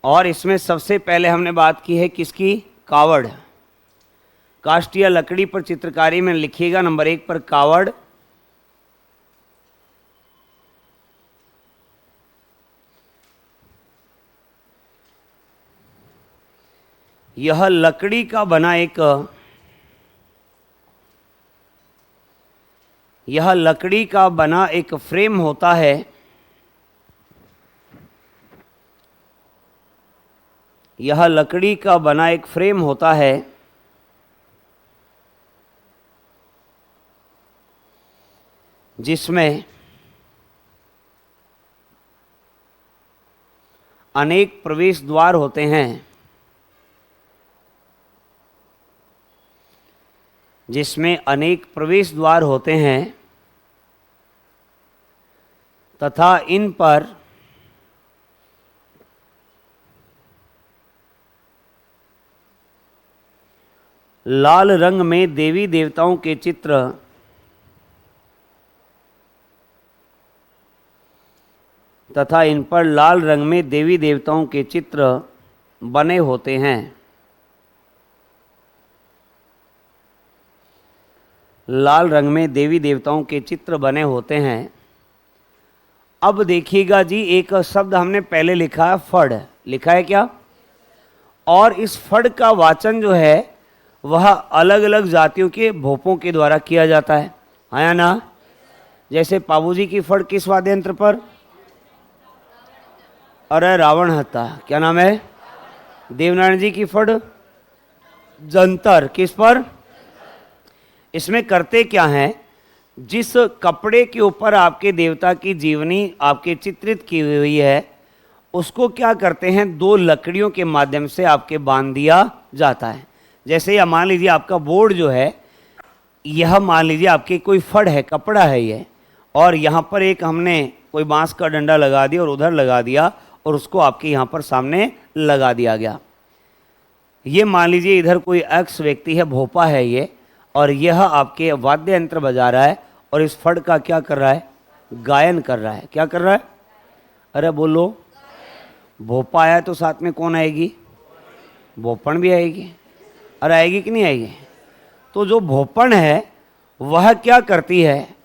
और इसमें सबसे पहले हमने बात की है किसकी? कावड़। काष्ठ या लकड़ी पर चित्रकारी में लिखिएगा नंबर 1 पर कावड़। यह लकड़ी का बना एक, यह लकड़ी का बना एक फ्रेम होता है। यह लकड़ी का बना एक फ्रेम होता है जिसमें अनेक प्रवेश द्वार होते हैं, जिसमें अनेक प्रवेश द्वार होते हैं तथा इन पर लाल रंग में देवी देवताओं के चित्र तथा इन पर लाल रंग में देवी देवताओं के चित्र बने होते हैं। लाल रंग में देवी देवताओं के चित्र बने होते हैं। अब देखिएगा जी, एक शब्द हमने पहले लिखा है फड़। लिखा है क्या? और इस फड़ का वाचन जो है वह अलग अलग जातियों के भोपों के द्वारा किया जाता है या ना? जैसे पाबूजी की फड़ किस वाद्य यंत्र पर? अरे रावण हत्ता, क्या नाम है? देवनारायण जी की फड़ जंतर, किस पर? इसमें करते क्या हैं? जिस कपड़े के ऊपर आपके देवता की जीवनी आपके चित्रित की हुई है उसको क्या करते हैं? 2 लकड़ियों के माध्यम से आपके बांध दिया जाता है। जैसे यह मान लीजिए आपका बोर्ड जो है, यह मान लीजिए आपके कोई फड़ है, कपड़ा है ये, और यहाँ पर एक हमने कोई बांस का डंडा लगा दिया और उधर लगा दिया और उसको आपके यहाँ पर सामने लगा दिया गया। ये मान लीजिए इधर कोई एक्स व्यक्ति है, भोपा है ये, और यह आपके वाद्य यंत्र बजा रहा है और इस फड़ का क्या कर रहा है? गायन कर रहा है। क्या कर रहा है? अरे बोलो। भोपा आया तो साथ में कौन आएगी? भोपण भी आएगी। और आएगी कि नहीं आएगी? तो जो भोपण है वह क्या करती है?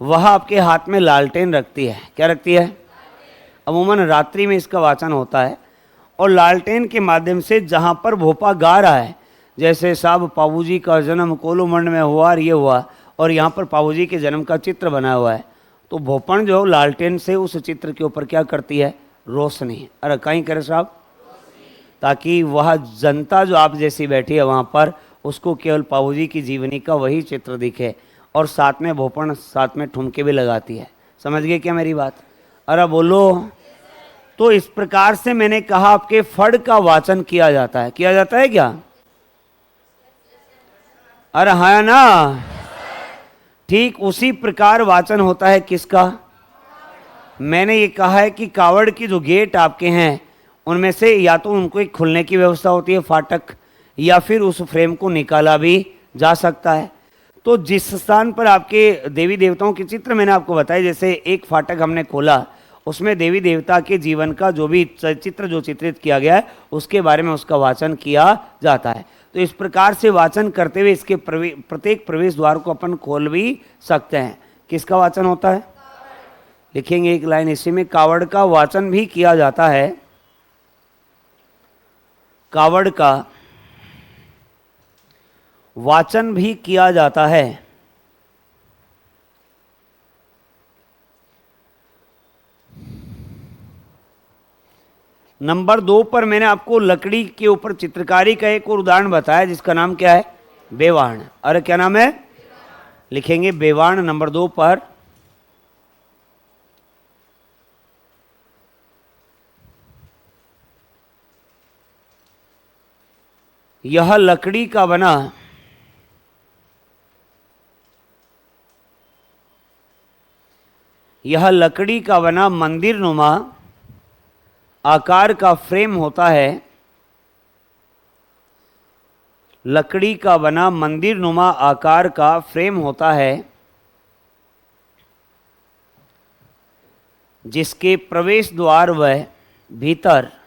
वह आपके हाथ में लालटेन रखती है। क्या रखती है? अमूमन रात्रि में इसका वाचन होता है और लालटेन के माध्यम से जहाँ पर भोपा गा रहा है, जैसे साहब पाबूजी का जन्म कोलूमंड में हुआ और ये हुआ, और यहाँ पर पाबूजी के जन्म का चित्र बना हुआ है, तो भोपण जो लालटेन से उस चित्र के ऊपर क्या करती है? रोशनी। अरे कहीं करे साहब, ताकि वह जनता जो आप जैसी बैठी है वहाँ पर, उसको केवल पाबूजी की जीवनी का वही चित्र दिखे। और साथ में भोपण साथ में ठुमके भी लगाती है। समझ गए क्या मेरी बात? अरे बोलो। तो इस प्रकार से मैंने कहा आपके फड़ का वाचन किया जाता है। किया जाता है क्या? अरे हाँ ना। ठीक उसी प्रकार वाचन होता है किसका? मैंने ये कहा है कि कावड़ की जो गेट आपके हैं उनमें से या तो उनको एक खुलने की व्यवस्था होती है, फाटक, या फिर उस फ्रेम को निकाला भी जा सकता है। तो जिस स्थान पर आपके देवी देवताओं के चित्र मैंने आपको बताया, जैसे एक फाटक हमने खोला, उसमें देवी देवता के जीवन का जो भी चित्र जो चित्रित किया गया है उसके बारे में उसका वाचन किया जाता है। तो इस प्रकार से वाचन करते हुए इसके प्रत्येक प्रवेश द्वार को अपन खोल भी सकते हैं। किसका वाचन होता है? लिखेंगे एक लाइन इसी में, कावड़ का वाचन भी किया जाता है। कावड़ का वाचन भी किया जाता है। नंबर 2 पर मैंने आपको लकड़ी के ऊपर चित्रकारी का एक और उदाहरण बताया जिसका नाम क्या है? बेवाण। अरे क्या नाम है? लिखेंगे बेवाण नंबर 2 पर। यह लकड़ी का बना मंदिर नुमा आकार का फ्रेम होता है। लकड़ी का बना मंदिर नुमा आकार का फ्रेम होता है जिसके प्रवेश द्वार व भीतर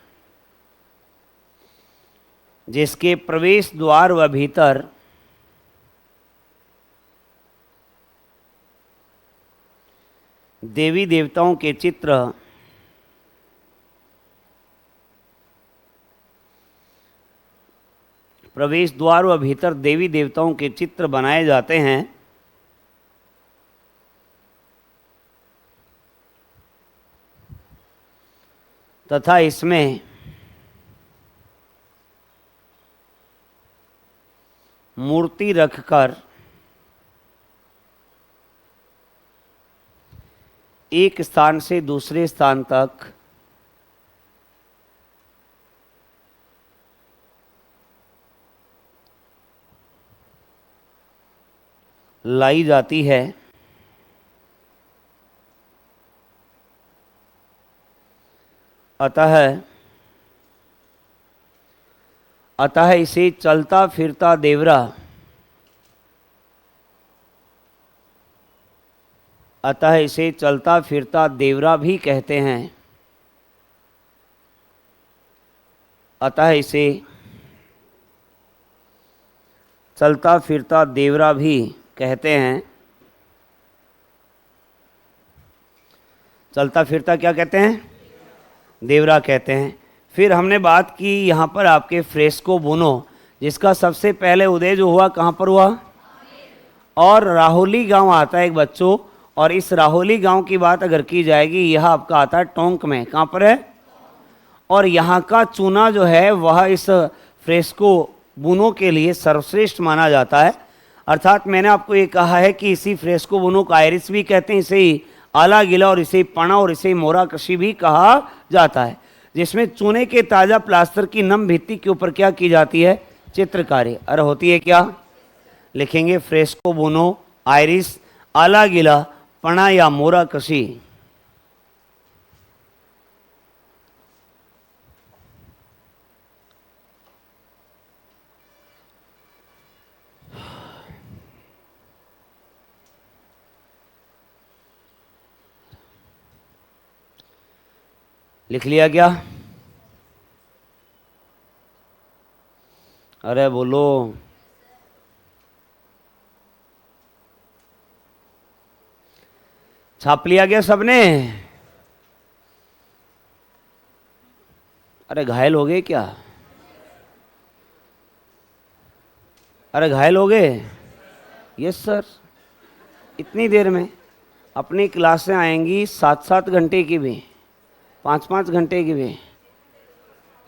देवी देवताओं के चित्र प्रवेश द्वार व भीतर देवी देवताओं के चित्र बनाए जाते हैं तथा इसमें मूर्ति रखकर एक स्थान से दूसरे स्थान तक लाई जाती है। अतः इसे चलता फिरता देवरा भी कहते हैं। अतः इसे चलता फिरता देवरा भी कहते हैं। चलता फिरता क्या कहते हैं? देवरा कहते हैं। फिर हमने बात की यहाँ पर आपके फ्रेस्को बुनो, जिसका सबसे पहले उदय जो हुआ कहाँ पर हुआ? और राहोली गांव आता है एक बच्चों, और इस राहोली गांव की बात अगर की जाएगी, यह आपका आता है टोंक में। कहाँ पर है? और यहाँ का चूना जो है वह इस फ्रेस्को बुनो के लिए सर्वश्रेष्ठ माना जाता है। अर्थात मैंने आपको ये कहा है कि इसी फ्रेस्को बुनो को आयरिस भी कहते हैं, इसे ही आला गिला और इसे पणा और इसे मोरा कशी भी कहा जाता है, जिसमें चूने के ताज़ा प्लास्टर की नम भित्ति के ऊपर क्या की जाती है? चित्रकारी। अरे होती है क्या? लिखेंगे फ्रेस्को बुनो, आयरिस, आला गिला, पणा या मोरा कशी। लिख लिया क्या? अरे बोलो। छाप लिया गया सबने? अरे घायल हो गए क्या? अरे घायल हो गए? Yes sir. इतनी देर में अपनी क्लासें आएंगी 7-7 घंटे की भी, 5-5 घंटे की भी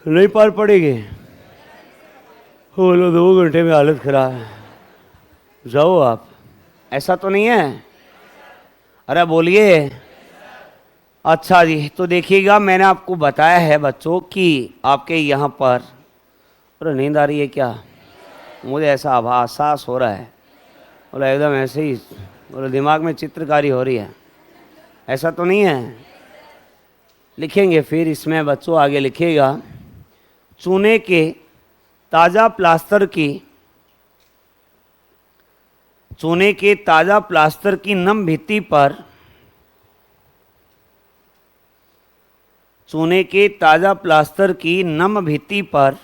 नहीं पार पड़ेगी। बोलो 2 घंटे में हालत खराब है, जाओ आप। ऐसा तो नहीं है? अरे बोलिए। अच्छा जी, तो देखिएगा, मैंने आपको बताया है बच्चों कि आपके यहाँ पर, अरे नींद आ रही है क्या? मुझे ऐसा आभास हो रहा है, बोला एकदम ऐसे ही, बोले दिमाग में चित्रकारी हो रही है। ऐसा तो नहीं है? लिखेंगे फिर इसमें बच्चों, आगे लिखिएगा, चूने के ताज़ा प्लास्टर की, चूने के ताज़ा प्लास्टर की नम भित्ति पर, चूने के ताज़ा प्लास्टर की नम भित्ति पर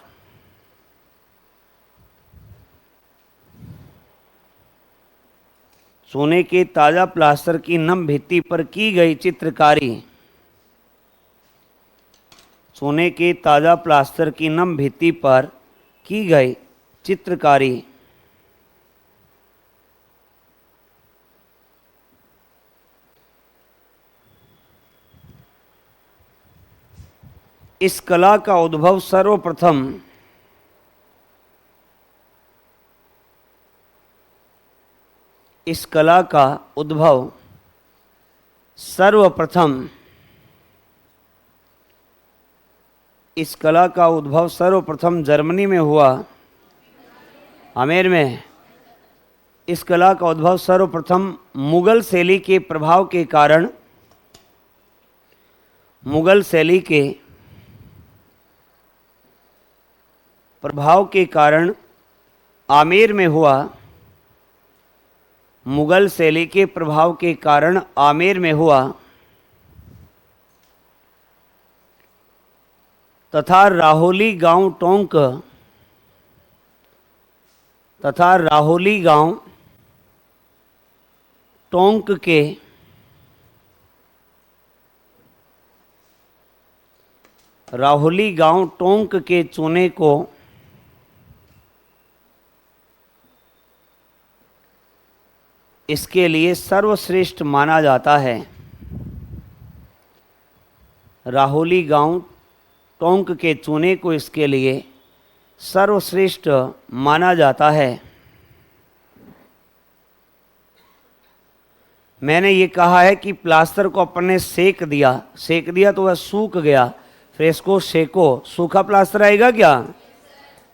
चूने के ताज़ा प्लास्टर की नम भित्ति पर की गई चित्रकारी, चूने के ताज़ा प्लास्टर की नम भित्ति पर की गई चित्रकारी इस कला का उद्भव सर्वप्रथम इस कला का उद्भव सर्वप्रथम इस कला का उद्भव सर्वप्रथम जर्मनी में हुआ, आमेर में। इस कला का उद्भव सर्वप्रथम मुगल शैली के प्रभाव के कारण, मुगल शैली के प्रभाव के कारण आमेर में हुआ, मुगल शैली के प्रभाव के कारण आमेर में हुआ, तथा राहोली गांव टोंक तथा राहोली गांव टोंक के राहोली गांव टोंक के चूने को इसके लिए सर्वश्रेष्ठ माना जाता है। राहोली गांव टोंक के चूने को इसके लिए सर्वश्रेष्ठ माना जाता है। मैंने ये कहा है कि प्लास्टर को अपन ने सेक दिया तो वह सूख गया। फ्रेस्को सेको, सूखा प्लास्टर आएगा क्या?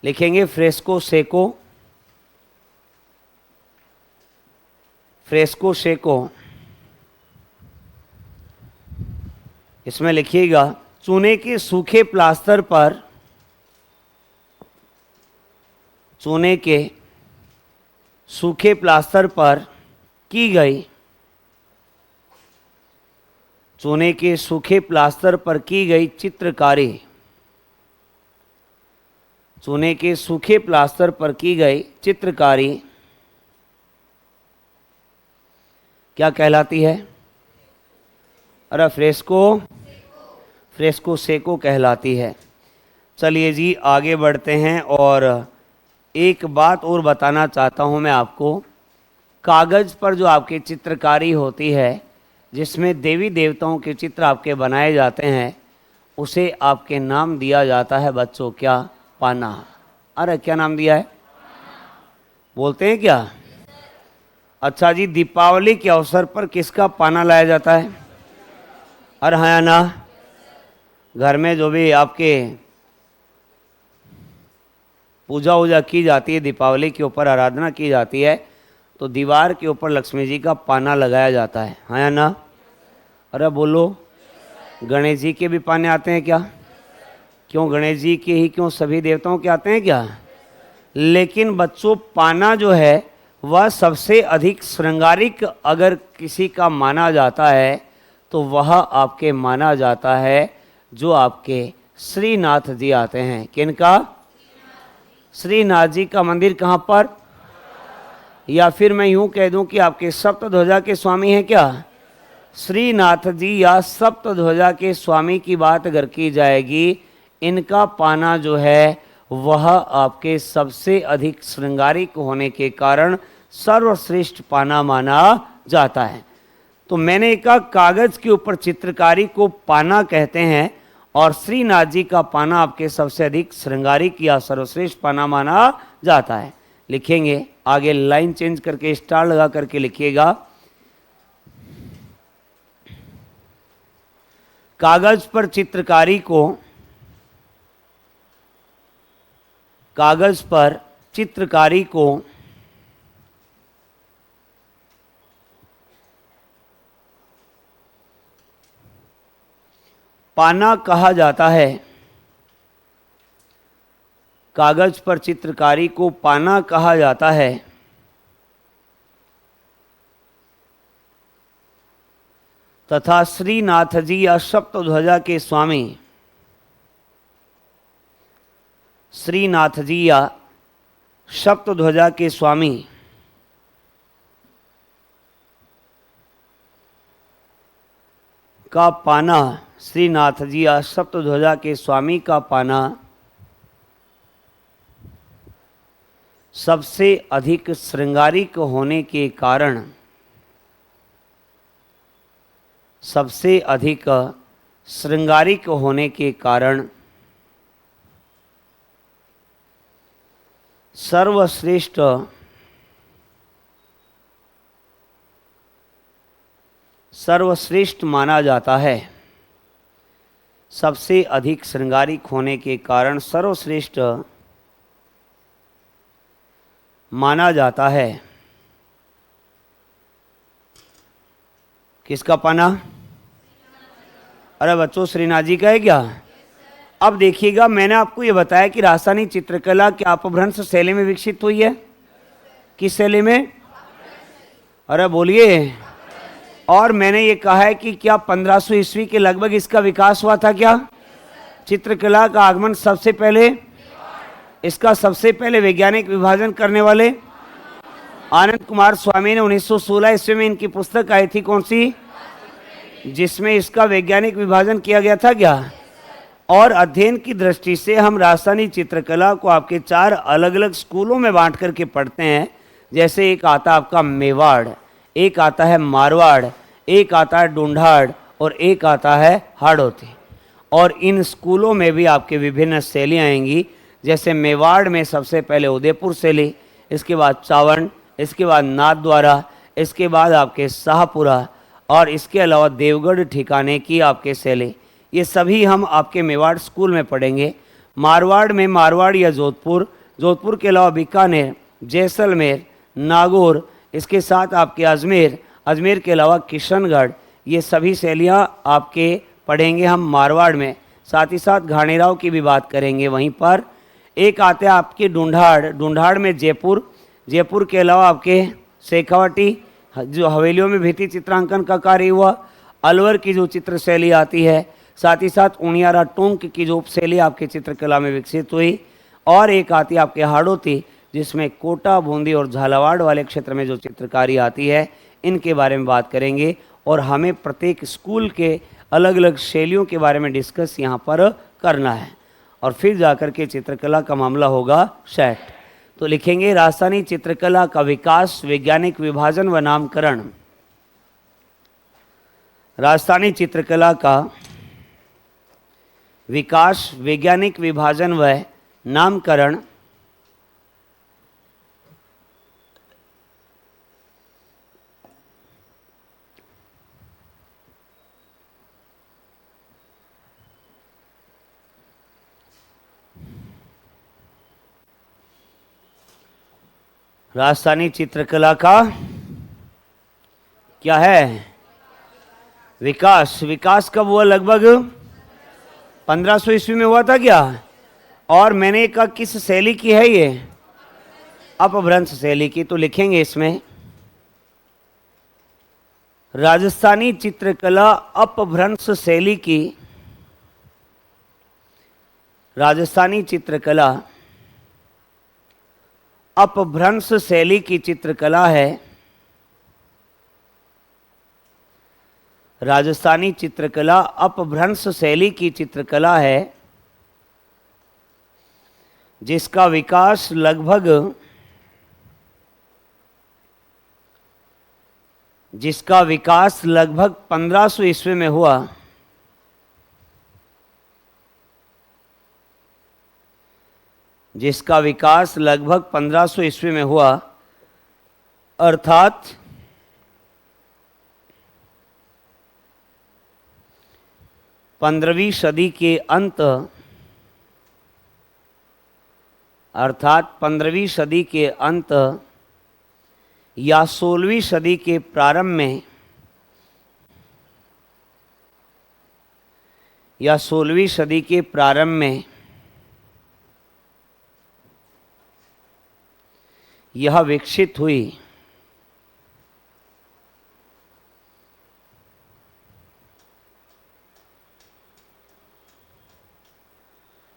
लिखेंगे फ्रेस्को सेको, फ्रेस्को सेको। इसमें लिखिएगा, चूने के सूखे प्लास्टर पर, चूने के सूखे प्लास्टर पर की गई, चूने के सूखे प्लास्टर पर की गई चित्रकारी, चूने के सूखे प्लास्टर पर की गई चित्रकारी क्या कहलाती है? अरे फ्रेस्को सेको कहलाती है। चलिए जी, आगे बढ़ते हैं और एक बात और बताना चाहता हूं मैं आपको। कागज़ पर जो आपकी चित्रकारी होती है, जिसमें देवी देवताओं के चित्र आपके बनाए जाते हैं, उसे आपके नाम दिया जाता है बच्चों, क्या? पाना। अरे क्या नाम दिया है? बोलते हैं क्या? अच्छा जी, दीपावली के अवसर पर किसका पाना लाया जाता है? अरे हाँ ना, घर में जो भी आपके पूजा वूजा की जाती है, दीपावली के ऊपर आराधना की जाती है, तो दीवार के ऊपर लक्ष्मी जी का पाना लगाया जाता है, हाँ ना? अरे बोलो। गणेश जी के भी पाने आते हैं क्या? क्यों, गणेश जी के ही क्यों, सभी देवताओं के आते हैं क्या? लेकिन बच्चों, पाना जो है वह सबसे अधिक श्रृंगारिक अगर किसी का माना जाता है तो वह आपके माना जाता है जो आपके श्रीनाथ जी आते हैं। किनका? श्रीनाथ जी का मंदिर कहाँ पर? या फिर मैं यूं कह दूं कि आपके सप्तध्वजा के स्वामी हैं क्या? श्रीनाथ जी या सप्तध्वजा के स्वामी की बात अगर की जाएगी, इनका पाना जो है वह आपके सबसे अधिक श्रृंगारिक होने के कारण सर्वश्रेष्ठ पाना माना जाता है। तो मैंने कहा कागज के ऊपर चित्रकारी को पाना कहते हैं और श्रीनाथ जी का पाना आपके सबसे अधिक श्रृंगारिक या सर्वश्रेष्ठ पाना माना जाता है। लिखेंगे आगे, लाइन चेंज करके स्टार लगा करके लिखिएगा। कागज पर चित्रकारी को, कागज पर चित्रकारी को पाना कहा जाता है। कागज पर चित्रकारी को पाना कहा जाता है तथा श्रीनाथ जी या सप्तध्वजा के स्वामी, श्रीनाथ जी या सप्तध्वजा के स्वामी का पाना, श्रीनाथ जी या सप्तध्वजा के स्वामी का पाना सबसे अधिक श्रृंगारिक होने के कारण, सबसे अधिक श्रृंगारिक होने के कारण सर्वश्रेष्ठ, सर्वश्रेष्ठ माना जाता है। सबसे अधिक श्रृंगारिक होने के कारण सर्वश्रेष्ठ माना जाता है। किसका पाना? अरे बच्चों, श्रीनाथ जी का है क्या? अब देखिएगा, मैंने आपको ये बताया कि राजस्थानी चित्रकला क्या अपभ्रंश शैली में विकसित हुई है? किस शैली में? अरे बोलिए। और मैंने ये कहा है कि क्या 1500 ईस्वी के लगभग इसका विकास हुआ था क्या? चित्रकला का आगमन सबसे पहले, इसका सबसे पहले वैज्ञानिक विभाजन करने वाले आनंद कुमार स्वामी ने 1916 ईस्वी में इनकी पुस्तक आई थी, कौन सी, जिसमें इसका वैज्ञानिक विभाजन किया गया था क्या? और अध्ययन की दृष्टि से हम राजस्थानी चित्रकला को आपके 4 अलग अलग स्कूलों में बांट करके पढ़ते हैं। जैसे एक आता आपका मेवाड़, एक आता है मारवाड़, एक आता है ढूंढाड़ और एक आता है हाड़ौती। और इन स्कूलों में भी आपके विभिन्न शैलियाँ आएंगी। जैसे मेवाड़ में सबसे पहले उदयपुर शैली, इसके बाद चावड़, इसके बाद नाथद्वारा, इसके बाद आपके शाहपुरा और इसके अलावा देवगढ़ ठिकाने की आपके शैली, ये सभी हम आपके मेवाड़ स्कूल में पढ़ेंगे। मारवाड़ में मारवाड़ या जोधपुर, जोधपुर के अलावा बीकानेर, जैसलमेर, नागौर, इसके साथ आपके अजमेर, अजमेर के अलावा किशनगढ़, ये सभी शैलियाँ आपके पढ़ेंगे हम मारवाड़ में। साथ ही साथ घाणेराव की भी बात करेंगे वहीं पर। एक आते हैं आपके ढूंढाड़, ढूंढाड़ में जयपुर, जयपुर के अलावा आपके शेखावाटी जो हवेलियों में भित्ति चित्रांकन का कार्य हुआ, अलवर की जो चित्र शैली आती है, साथ ही साथ उनियारा टोंक की जो उपशैली आपकी चित्रकला में विकसित हुई। और एक आती है आपके हाड़ौती, जिसमें कोटा, बूंदी और झालावाड़ वाले क्षेत्र में जो चित्रकारी आती है, इनके बारे में बात करेंगे। और हमें प्रत्येक स्कूल के अलग अलग शैलियों के बारे में डिस्कस यहाँ पर करना है और फिर जाकर के चित्रकला का मामला होगा सेट। तो लिखेंगे राजस्थानी चित्रकला का विकास, वैज्ञानिक विभाजन व नामकरण। राजस्थानी चित्रकला का विकास, वैज्ञानिक विभाजन व नामकरण राजस्थानी चित्रकला का क्या है? विकास। विकास कब हुआ? लगभग 1500 ईस्वी में हुआ था क्या? और मैंने कहा किस शैली की है ये? अपभ्रंश शैली की। तो लिखेंगे इसमें राजस्थानी चित्रकला अपभ्रंश शैली की, राजस्थानी चित्रकला अपभ्रंश शैली की चित्रकला है। राजस्थानी चित्रकला अपभ्रंश शैली की चित्रकला है, जिसका विकास लगभग 1500 ईस्वी में हुआ। जिसका विकास लगभग 1500 ईस्वी में हुआ, अर्थात पंद्रहवीं सदी के अंत, अर्थात 15वीं सदी के अंत या 16वीं सदी के प्रारंभ में, या 16वीं सदी के प्रारंभ में यह विकसित हुई।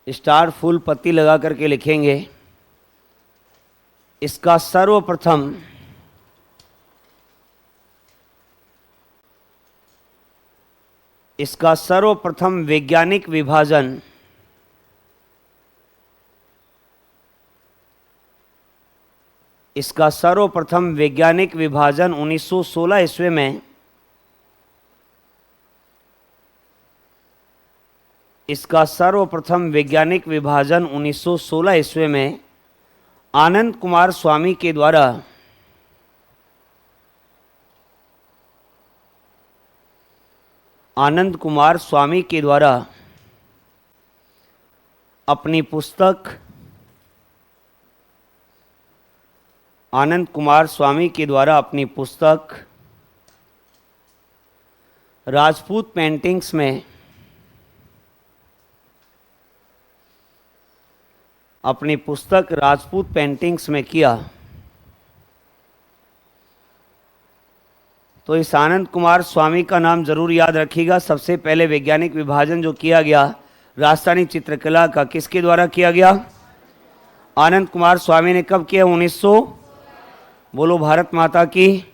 स्टार फुल पत्ती लगा करके लिखेंगे। इसका सर्वप्रथम वैज्ञानिक विभाजन इसका सर्वप्रथम वैज्ञानिक विभाजन 1916 ईस्वी में, इसका सर्वप्रथम वैज्ञानिक विभाजन 1916 ईस्वी में आनंद कुमार स्वामी के द्वारा अपनी पुस्तक राजपूत पेंटिंग्स में, अपनी पुस्तक राजपूत पेंटिंग्स में किया। तो इस आनंद कुमार स्वामी का नाम जरूर याद रखिएगा। सबसे पहले वैज्ञानिक विभाजन जो किया गया राजस्थानी चित्रकला का, किसके द्वारा किया गया? आनंद कुमार स्वामी ने कब किया? 1900। बोलो भारत माता की।